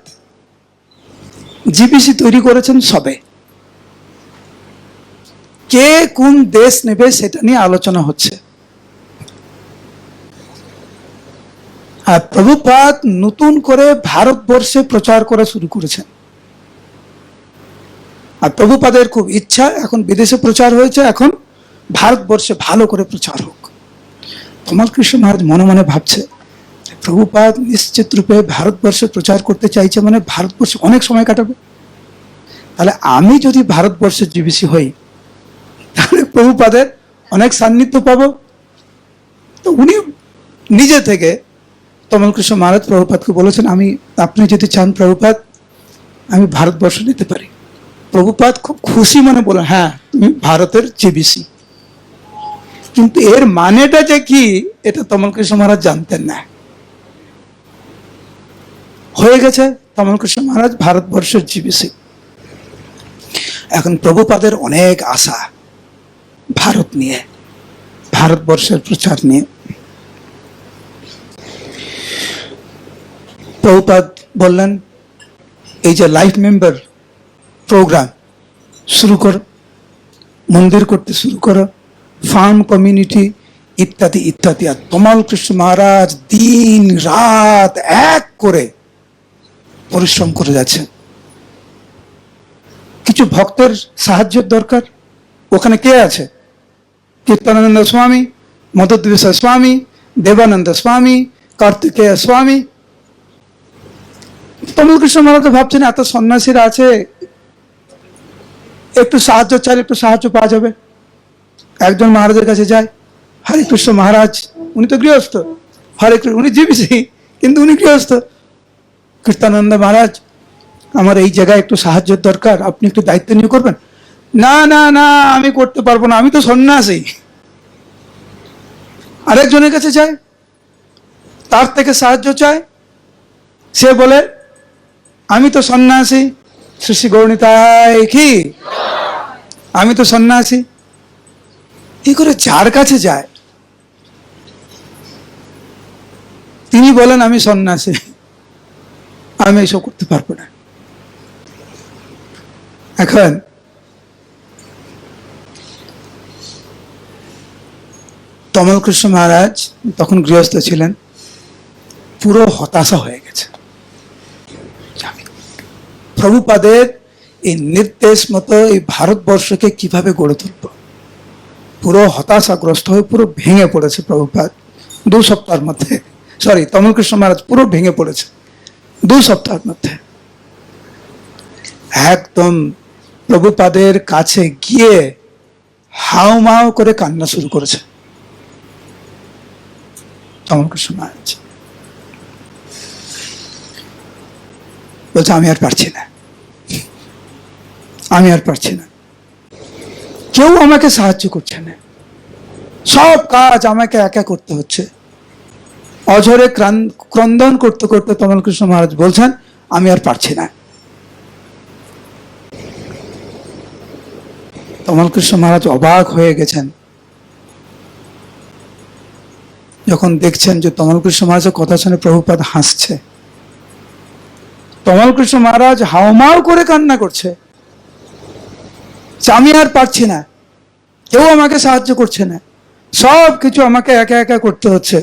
জিবিসি তৈরি করেছেন সবে। কে কোন দেশ নেবে সেটা নিয়ে আলোচনা হচ্ছে। আর প্রভুপাদ নতুন করে ভারতবর্ষে প্রচার করা শুরু করেছেন। আর প্রভুপাদের খুব ইচ্ছা, এখন বিদেশে প্রচার হয়েছে, এখন ভারতবর্ষে ভালো করে প্রচার হোক। তমাল কৃষ্ণ মহারাজ মনে মনে ভাবছে, প্রভুপাদ নিশ্চিত রূপে ভারতবর্ষে প্রচার করতে চাইছে, মানে ভারতবর্ষে অনেক সময় কাটাবে। তাহলে আমি যদি ভারতবর্ষের জিবিসি হই, তাহলে প্রভুপাদের অনেক সান্নিধ্য পাবো। তো উনি নিজে থেকে তমাল কৃষ্ণ মহারাজ প্রভুপাদকে বলেছেন, আপনি যদি চান প্রভুপাদ, আমি ভারতবর্ষ নিতে পারি। প্রভুপাদ খুব খুশি মনে বলেন, হ্যাঁ তুমি ভারতের জিবিসি। কিন্তু এর মানেটা যে কি, এটা তমাল কৃষ্ণ মহারাজ জানতেন না। হয়ে গেছে তমাল কৃষ্ণ মহারাজ ভারতবর্ষের জিবিসি। এখন প্রভুপাদের অনেক আশা ভারত নিয়ে, ভারতবর্ষের প্রচার নিয়ে। প্রভুপাদ বললেন, এই যে লাইফ মেম্বার প্রোগ্রাম শুরু করো, মন্দির করতে শুরু করো, ফার্ম কমিউনিটি ইত্যাদি ইত্যাদি। আর তমাল কৃষ্ণ মহারাজ দিন রাত এক করে পরিশ্রম করে যাচ্ছেন। কিছু ভক্তের সাহায্যের দরকার। ওখানে কে আছে? কীর্তনানন্দ স্বামী, মধুদ্বেষ স্বামী, দেবানন্দ স্বামী, কার্তিকেয় স্বামী। তমাল কৃষ্ণ মহারাজ ভাবছেন, এত সন্ন্যাসীরা আছে, একটু সাহায্য চাইলে একটু সাহায্য পাওয়া যাবে। একজন মহারাজের কাছে যায়, হরে কৃষ্ণ মহারাজ, উনি তো গৃহস্থ, হরে কৃষ্ণ, উনি জীবিসি কিন্তু উনি গৃহস্থ। কীর্তনানন্দ মহারাজ, আমার এই জায়গায় একটু সাহায্যের দরকার, আপনি একটু দায়িত্ব নিয়ে করবেন। না না না, আমি করতে পারবো না, আমি তো সন্ন্যাসী। আরেকজনের কাছে যায়, তার থেকে সাহায্য চায়। সে বলে, আমি তো সন্ন্যাসী। শ্রী শ্রী গৌরনিতাই কি, আমি তো সন্ন্যাসী। এই করে যার কাছে যায়, তিনি বলেন, আমি সন্ন্যাসী, আমি এসব করতে পারবো না। এখন তমাল কৃষ্ণ মহারাজ তখন গৃহস্থ ছিলেন, পুরো হতাশা হয়ে গেছে। প্রভুপাদের এই নির্দেশ মতো এই ভারতবর্ষকে কিভাবে গড়ে তুলব, পুরো হতাশাগ্রস্ত হয়ে পুরো ভেঙে পড়েছে প্রভুপাদ 2 সপ্তাহের মধ্যে। তমাল কৃষ্ণ মহারাজ পুরো ভেঙে পড়েছে 2 সপ্তাহের মধ্যে। একদম প্রভুপাদের কাছে গিয়ে হাউমাউ করে কান্না শুরু করেছে তমাল কৃষ্ণ মহারাজ। বলছে, আমি আর পারছি না, আমি আর পারছি না, কেউ আমাকে সাহায্য করছে না, সব কাজ আমাকে একা করতে হচ্ছে। অঝরে ক্রন্দন করতে করতে তমাল কৃষ্ণ মহারাজ বলছেন, আমি আর পারছি না। তমাল কৃষ্ণ মহারাজ অবাক হয়ে গেছেন যখন দেখছেন যে তমাল কৃষ্ণ মহারাজের কথা শুনে প্রভুপাদ হাসছে। তমাল কৃষ্ণ মহারাজ হাউমাউ করে কান্না করছে, আমি আর পারছি না, কেউ আমাকে সাহায্য করছে না, সব কিছু আমাকে একা একা করতে হচ্ছে।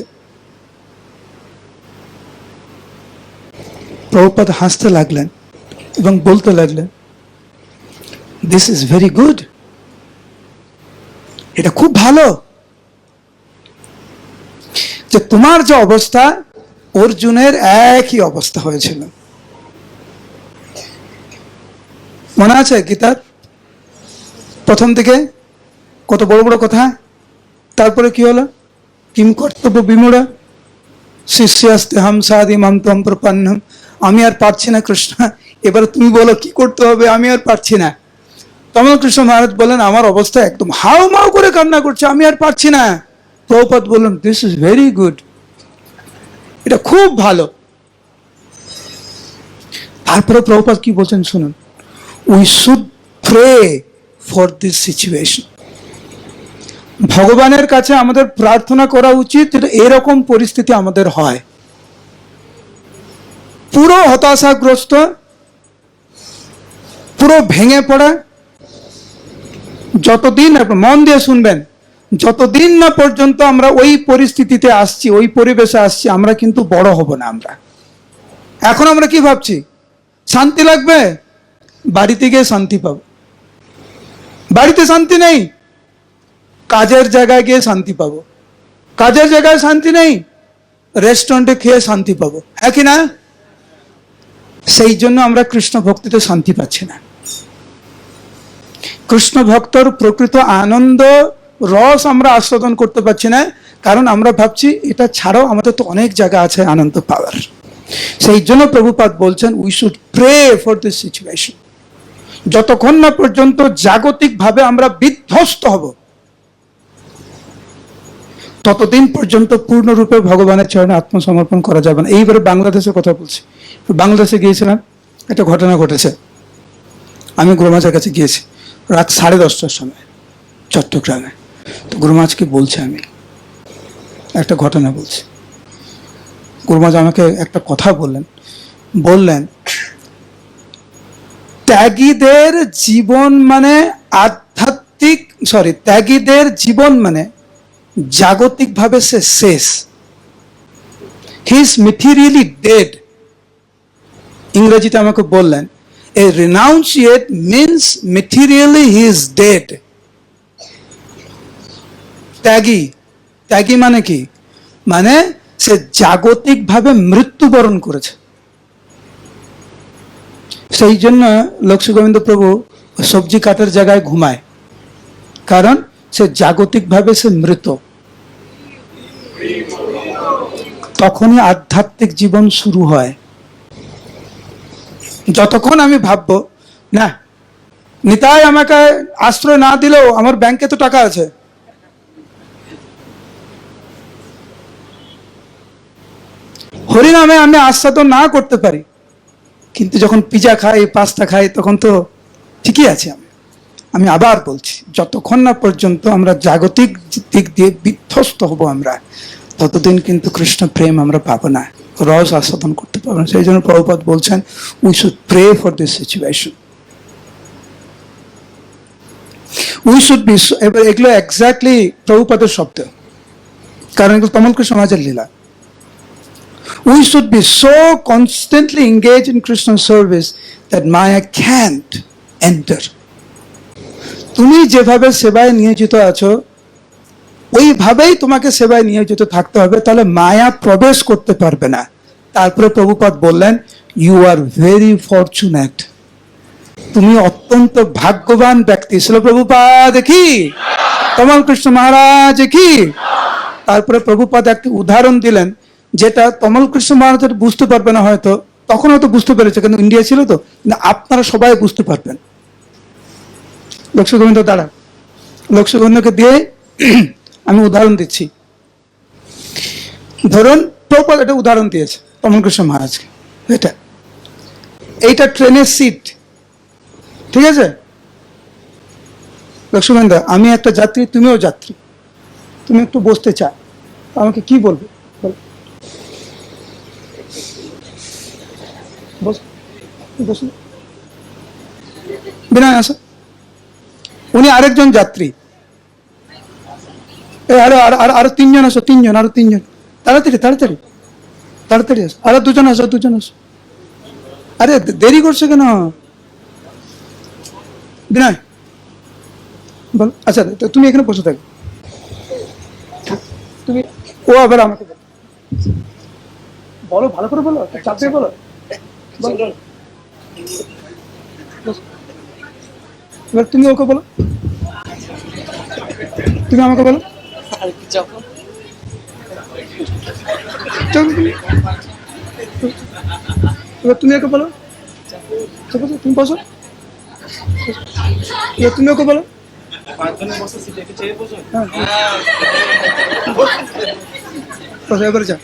প্রভুপাদ হাসতে লাগলেন এবং বলতে লাগলেন, দিস ইজ ভেরি গুড, এটা খুব ভালো যে তোমার যে অবস্থা অর্জুনের একই অবস্থা হয়েছিল। মনে আছে গীতার প্রথম দিকে কত বড় বড় কথা, তারপরে কি হলো, কিম কর্তব্য বিমূঢ় শিষ্যাস্তে হাম সাদি মাম তম প্রপন্নম। আমি আর পারছি না কৃষ্ণ, এবার তুমি বলো কি করতে হবে, আমি আর পারছি না। তমাল কৃষ্ণ মহারাজ বলেন, আমার অবস্থা একদম হাউমাউ করে কান্না করছে, আমি আর পারছি না। প্রভুপাদ বললেন, দিস ইজ ভেরি গুড, এটা খুব ভালো। তারপরে প্রভুপাদ কি বলছেন শুনুন, we should pray for this situation. ভগবানের কাছে আমাদের প্রার্থনা করা উচিত যেটা এরকম পরিস্থিতি আমাদের হয়, পুরো হতাশাগ্রস্ত, পুরো ভেঙে পড়া। যতদিন, মন দিয়ে শুনবেন, যতদিন না পর্যন্ত আমরা ওই পরিস্থিতিতে আসছি, ওই পরিবেশে আসছি, আমরা কিন্তু বড় হব না। আমরা এখন আমরা কি ভাবছি, শান্তি লাগবে, বাড়িতে গিয়ে শান্তি পাবো। বাড়িতে শান্তি নেই, কাজের জায়গায় গিয়ে শান্তি পাবো। কাজের জায়গায় শান্তি নেই, রেস্টুরেন্টে খেয়ে শান্তি পাবো, হ্যাঁ কি না? সেই জন্য আমরা কৃষ্ণ ভক্তিতে শান্তি পাচ্ছি না। কৃষ্ণ ভক্তর প্রকৃত আনন্দ রস আমরা আস্বাদন করতে পারছি না, কারণ আমরা ভাবছি এটা ছাড়াও আমাদের তো অনেক জায়গা আছে আনন্দ পাওয়ার। সেই জন্য প্রভুপাদ বলছেন we should pray for this situation. যতক্ষণ না পর্যন্ত জাগতিকভাবে আমরা বিধ্বস্ত হব, ততদিন পর্যন্ত পূর্ণরূপে ভগবানের চরণে আত্মসমর্পণ করা যাবে না। এইবারে বাংলাদেশের কথা বলছি। বাংলাদেশে গিয়েছিলাম, একটা ঘটনা ঘটেছে। আমি গুরুমাজের কাছে গিয়েছি রাত 10:30টার সময় চট্টগ্রামে। তো গুরুমাজকে বলছে, আমি একটা ঘটনা বলছি। গুরুমাজ আমাকে একটা কথা বললেন ত্যাগীদের জীবন মানে ত্যাগীদের জীবন মানে জাগতিকভাবে সে শেষ। He is materially dead. ইংরেজিতে আমাকে বললেন a renunciate means materially he is dead. ত্যাগী মানে কি? মানে সে জাগতিকভাবে মৃত্যুবরণ করেছে। সেই জন্য লক্ষ্মী গোবিন্দ প্রভু সবজি কাটার জায়গায় ঘুমায়, কারণ সে জাগতিকভাবে সে মৃত। তখনই আধ্যাত্মিক জীবন শুরু হয়। যতক্ষণ আমি ভাববো না নিতাই আমাকে আশ্রয় না দিলেও আমার ব্যাংকে তো টাকা আছে, হরিনামে আমি আস্বাদন না করতে পারি, কিন্তু যখন পিজা খাই, পাস্তা খাই, তখন তো ঠিকই আছে। আমি আবার বলছি, যতক্ষণ না পর্যন্ত আমরা জাগতিক দিক দিয়ে বিধ্বস্ত হব আমরা, ততদিন কিন্তু কৃষ্ণ প্রেম আমরা পাবো না, রস আস্বাদন করতে পারবো না। সেই জন্য প্রভুপাদ বলছেন we should pray for this situation. We should be, এবার এগুলো এক্স্যাক্টলি প্রভুপাদের শব্দ, কারণ এগুলো তমল কৃষ্ণ সমাজের লীলা। We should be so constantly engaged in Krishna's service that Maya can't enter. তুমি যেভাবে সেবায় নিয়োজিত আছো, ওইভাবেই তোমাকে সেবায় নিয়োজিত থাকতে হবে, তাহলে মায়া প্রবেশ করতে পারবে না। তারপরে প্রভুপাদ বললেন ইউ আর ভেরি ফরচুনেট, তুমি অত্যন্ত ভাগ্যবান ব্যক্তি। ছিল প্রভুপাদ কি, তমল কৃষ্ণ মহারাজ কি। তারপরে প্রভুপাদ একটি উদাহরণ দিলেন, যেটা তমল কৃষ্ণ মহারাজ বুঝতে পারবে না, হয়তো তখন হয়তো বুঝতে পেরেছে, কিন্তু ইন্ডিয়া ছিল তো, আপনারা সবাই বুঝতে পারবেন। লক্ষ্মী গোবিন্দ দাঁড়া, লক্ষ্মী গোবিন্দকে দিয়ে আমি উদাহরণ দিচ্ছি। ধরুন প্রভুপাদ একটা উদাহরণ দিয়েছে তমল কৃষ্ণ মহারাজকে, এইটা ট্রেনের সিট, ঠিক আছে? লক্ষ্মী গোবিন্দ, আমি একটা যাত্রী, তুমিও যাত্রী, তুমি একটু বসতে চাও, আমাকে কি বলবে? বিনয় আসো, উনি আরেকজন যাত্রী, আরো 3জন আসো, 3জন, আরো 3জন, তাড়াতাড়ি তাড়াতাড়ি তাড়াতাড়ি আসো, আরো 2জন আসো, 2জন আসো। আরে দেরি করছে কেন? বিনয় বল, আচ্ছা তুমি এখানে বসে থাকো, তুমি ও আবার আমাকে বলো, ভালো করে বলো, চাপ দিয়ে বলো। এবার তুমি ওকে বলো, তুমি আমাকে বলো, এবার তুমি ওকে বলো, তুমি বসো, এবার তুমি ওকে বলো। এবার যা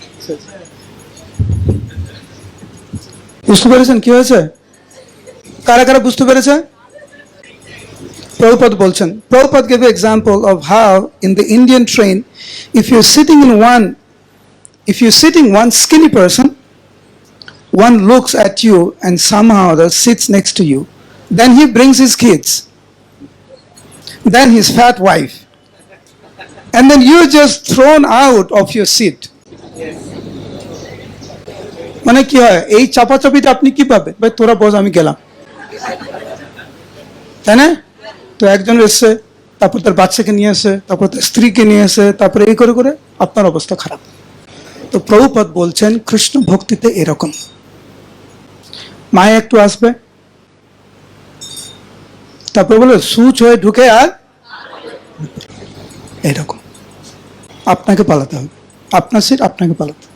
বুঝতে পেরেছেন কি হয়েছে? কারা কারা বুঝতে পেরেছে? Prabhupada বলছেন, Prabhupada gave an example of how in the Indian train, if you're sitting one skinny person, one looks at you and somehow other sits next to you, then he brings his kids, then his fat wife, and then you're just thrown out of your seat. মানে কি হয়, এই চাপাচাপিতে আপনি কি পাবেন? ভাই তোরা বস, আমি গেলাম, তাই না? তো একজন এসছে, তারপর তার বাচ্চাকে নিয়ে আসে, তারপর তার স্ত্রীকে নিয়ে আসে, তারপরে এই করে করে আপনার অবস্থা খারাপ। তো প্রভুপাদ বলছেন কৃষ্ণ ভক্তিতে এরকম, মায়ে একটু আসবে, তারপর বলে সুচ হয়ে ঢুকে আর এরকম আপনাকে পালাতে হবে, আপনার সিট আপনাকে পালাতে হবে।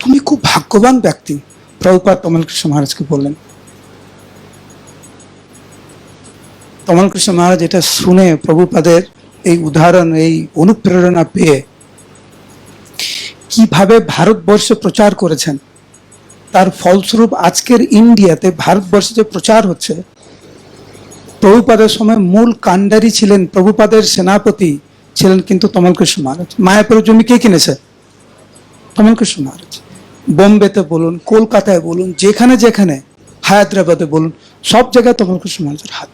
তুমি খুব ভাগ্যবান ব্যক্তি, প্রভুপাদ তমাল কৃষ্ণ মহারাজকে বললেন। তমাল কৃষ্ণ মহারাজ এটা শুনে প্রভুপাদের এই উদাহরণ, এই অনুপ্রেরণা পেয়ে কিভাবে ভারতবর্ষে প্রচার করেছেন, তার ফলস্বরূপ আজকের ইন্ডিয়াতে ভারতবর্ষে যে প্রচার হচ্ছে, প্রভুপাদের সময় মূল কাণ্ডারি ছিলেন, প্রভুপাদের সেনাপতি ছিলেন কিন্তু তমাল কৃষ্ণ মহারাজ। মায়াপুরের জমি কে কিনেছে? তমাল কৃষ্ণ মহারাজ। বোম্বেতে বলুন, কলকাতায় বলুন, যেখানে যেখানে, হায়দ্রাবাদে বলুন, সব জায়গায় তমাল কৃষ্ণ মহারাজের হাত।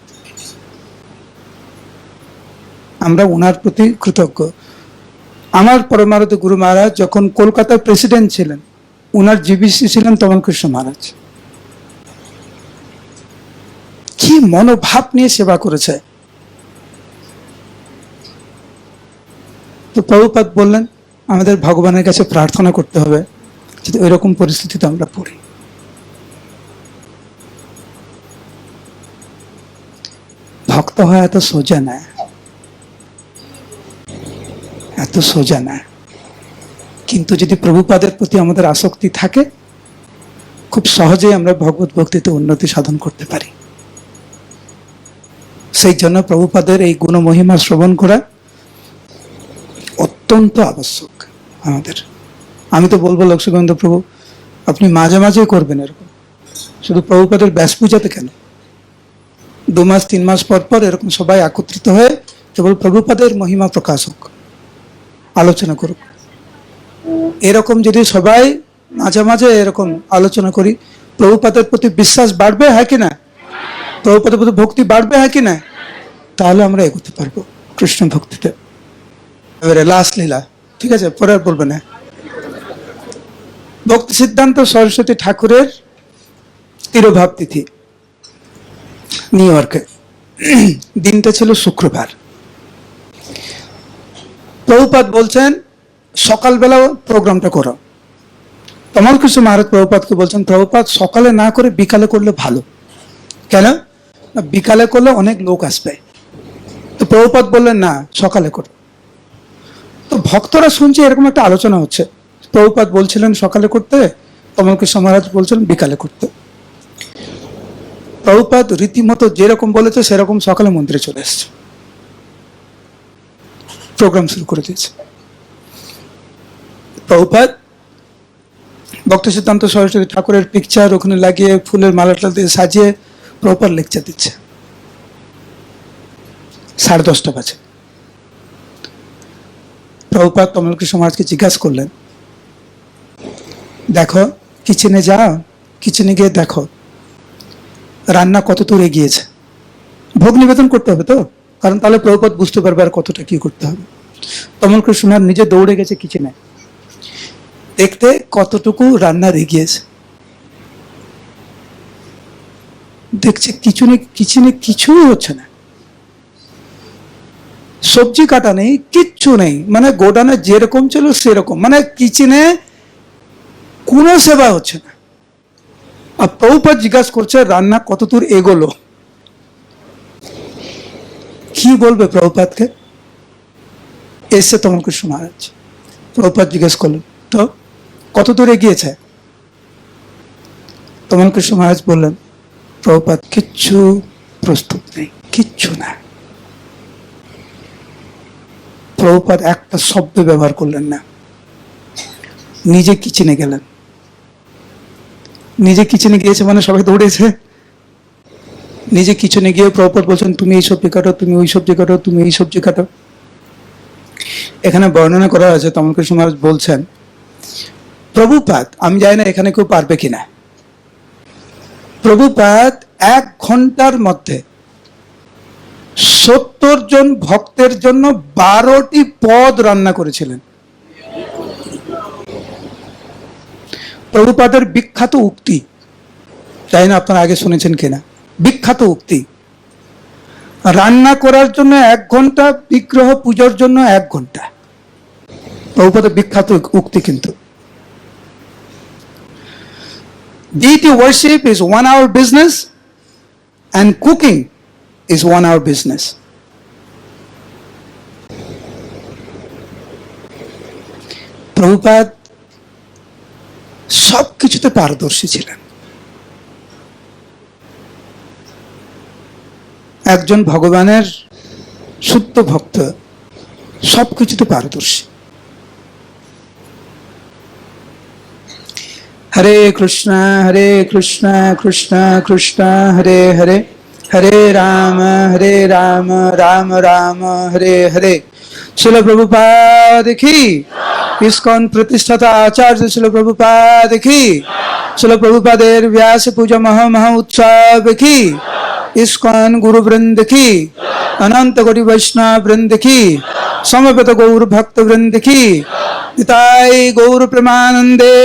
আমরা ওনার প্রতি কৃতজ্ঞ। আমার পরমারাধ্য গুরু মহারাজ যখন কলকাতার প্রেসিডেন্ট ছিলেন, ওনার জিবিসি ছিলেন তমাল কৃষ্ণ মহারাজ। কি মনোভাব নিয়ে সেবা করেছে। তো প্রভুপাদ বললেন আমাদের ভগবানের কাছে প্রার্থনা করতে হবে যদি ওইরকম পরিস্থিতিতে আমরা পড়ি। ভক্ত হয় এত সোজা না, এত সোজা না, কিন্তু যদি প্রভুপাদের প্রতি আমাদের আসক্তি থাকে, খুব সহজেই আমরা ভগবত ভক্তিতে উন্নতি সাধন করতে পারি। সেই জন্য প্রভুপাদের এই গুণ মহিমা শ্রবণ করা অত্যন্ত আবশ্যক আমাদের। আমি তো বলবো লক্ষ্মীকান্ত প্রভু, আপনি মাঝে মাঝে করবেন এরকম, শুধু প্রভুপাদের ব্যাস পূজাতে কেন, 2 মাস 3 মাস পর পর এরকম সবাই একত্রিত হয়ে কেবল প্রভুপাদের মহিমা প্রকাশ হোক, আলোচনা করুক। এরকম যদি সবাই মাঝে মাঝে এরকম আলোচনা করি, প্রভুপাদের প্রতি বিশ্বাস বাড়বে, হ্যাঁ কি না? প্রভুপাদের প্রতি ভক্তি বাড়বে, হ্যাঁ কি না? তাহলে আমরা এগোতে পারবো কৃষ্ণ ভক্তিতে। এবারে লাস্ট লীলা, ঠিক আছে, পরে আর বলবে না। ভক্তি সিদ্ধান্ত সরস্বতী ঠাকুরের তিরোভাব তিথি নিউ ইয়র্কে, দিনটা ছিল শুক্রবার। প্রভুপাদ বলছেন সকালবেলা প্রোগ্রামটা করো। তমাল কৃষ্ণ মহারাজ প্রভুপাদকে বলছেন, প্রভুপাদ সকালে না করে বিকালে করলে ভালো। কেন? বিকালে করলে অনেক লোক আসবে। তো প্রভুপাদ বললেন না, সকালে করো। তো ভক্তরা শুনছে এরকম একটা আলোচনা হচ্ছে, প্রভুপাদ বলছিলেন সকালে করতে, তমাল কৃষ্ণ মহারাজ বলছিলেন বিকালে করতে। প্রভুপাদ রীতিমতো যেরকম বলেছে সেরকম সকালে মন্দিরে চলে এসছে, প্রোগ্রাম শুরু করে দিয়েছে। প্রভুপাদ ভক্তি সিদ্ধান্ত সরস্বতী ঠাকুরের পিকচার ওখানে লাগিয়ে ফুলের মালাটা দিয়ে সাজিয়ে প্রভুপাদ লেকচার দিচ্ছে। 10:30 বাজে। প্রভুপাদ তমাল কৃষ্ণ মহারাজকে জিজ্ঞাসা করলেন, দেখো কিচেনে যাও, কিচেনে গিয়ে দেখো রান্না কত দূর এগিয়েছে। ভোগ নিবেদন করতে হবে তো, কারণ তাহলে প্রভুপাদ বুঝতে পারবে আর কতটা কি করতে হবে। তমাল কৃষ্ণ মহারাজ নিজে দৌড়ে গেছে কিচেনে, দেখতে কতটুকু রান্নার এগিয়েছে। দেখছে কিচেনে কিছুই হচ্ছে না, সবজি কাটা নেই, কিচ্ছু নেই, মানে গোডানে যেরকম ছিল সেরকম, মানে কিচেনে কোনো সেবা হচ্ছে না। আর প্রভুপাদ জিজ্ঞাসা করছে রান্না কতদূর এগোলো। কি বলবে প্রভুপাদকে? এসে তমাল কৃষ্ণ মহারাজ, প্রভুপাদ জিজ্ঞেস করলেন তো কতদূর এগিয়েছে? তমাল কৃষ্ণ মহারাজ বললেন, প্রভুপাদ কিচ্ছু প্রস্তুত নেই, কিচ্ছু না। প্রভুপাদ একটা শব্দ ব্যবহার করলেন না, নিজে কিচেনে গেলেন, নিজে কিচেনে গিয়েছে মানে সবাই দৌড়েছে। নিজে কিচেনে গিয়ে প্রপাত বলছেন তুমি এই সবজি কাটো, তুমি ওই সবজি কাটো, তুমি এই সবজি কাটো। এখানে বর্ণনা করা হয়েছে, তমলকৃষ্ণ মহারাজ বলছেন প্রভুপাদ, আমি জানি না এখানে কেউ পারবে কিনা, প্রভুপাদ 1 ঘন্টার মধ্যে 70 জন ভক্তের জন্য 12টি পদ রান্না করেছিলেন। প্রভুপাদের বিখ্যাত উক্তি, জানি না আপনারা আগে শুনেছেন কিনা, বিখ্যাত উক্তি, রান্না করার জন্য 1 ঘন্টা, বিগ্রহ পূজার জন্য 1 ঘন্টা। প্রভুপাদের বিখ্যাত উক্তি কিন্তু। Deity worship is 1 hour business and cooking is 1 hour business. Prabhupada সব কিছুতে পারদর্শী ছিলেন। একজন ভগবানের শুদ্ধ ভক্ত সব কিছুতে পারদর্শী। হরে কৃষ্ণ কৃষ্ণ কৃষ্ণ হরে হরে, হরে রাম রাম রাম হরে হরে। শিল প্রভুপাদ কি, ইসকন প্রতিষ্ঠাতা আচার্য শিল প্রভুপাদ কি, শিল প্রভুপাদের ব্যাস পূজা মহা উৎসব কি, ইসকন গুরু বৃন্দ কি, অনন্ত কোটি বৈষ্ণব বৃন্দ কি, সমবেত গৌর ভক্ত বৃন্দ কি, নিতাই গৌর প্রেমানন্দে।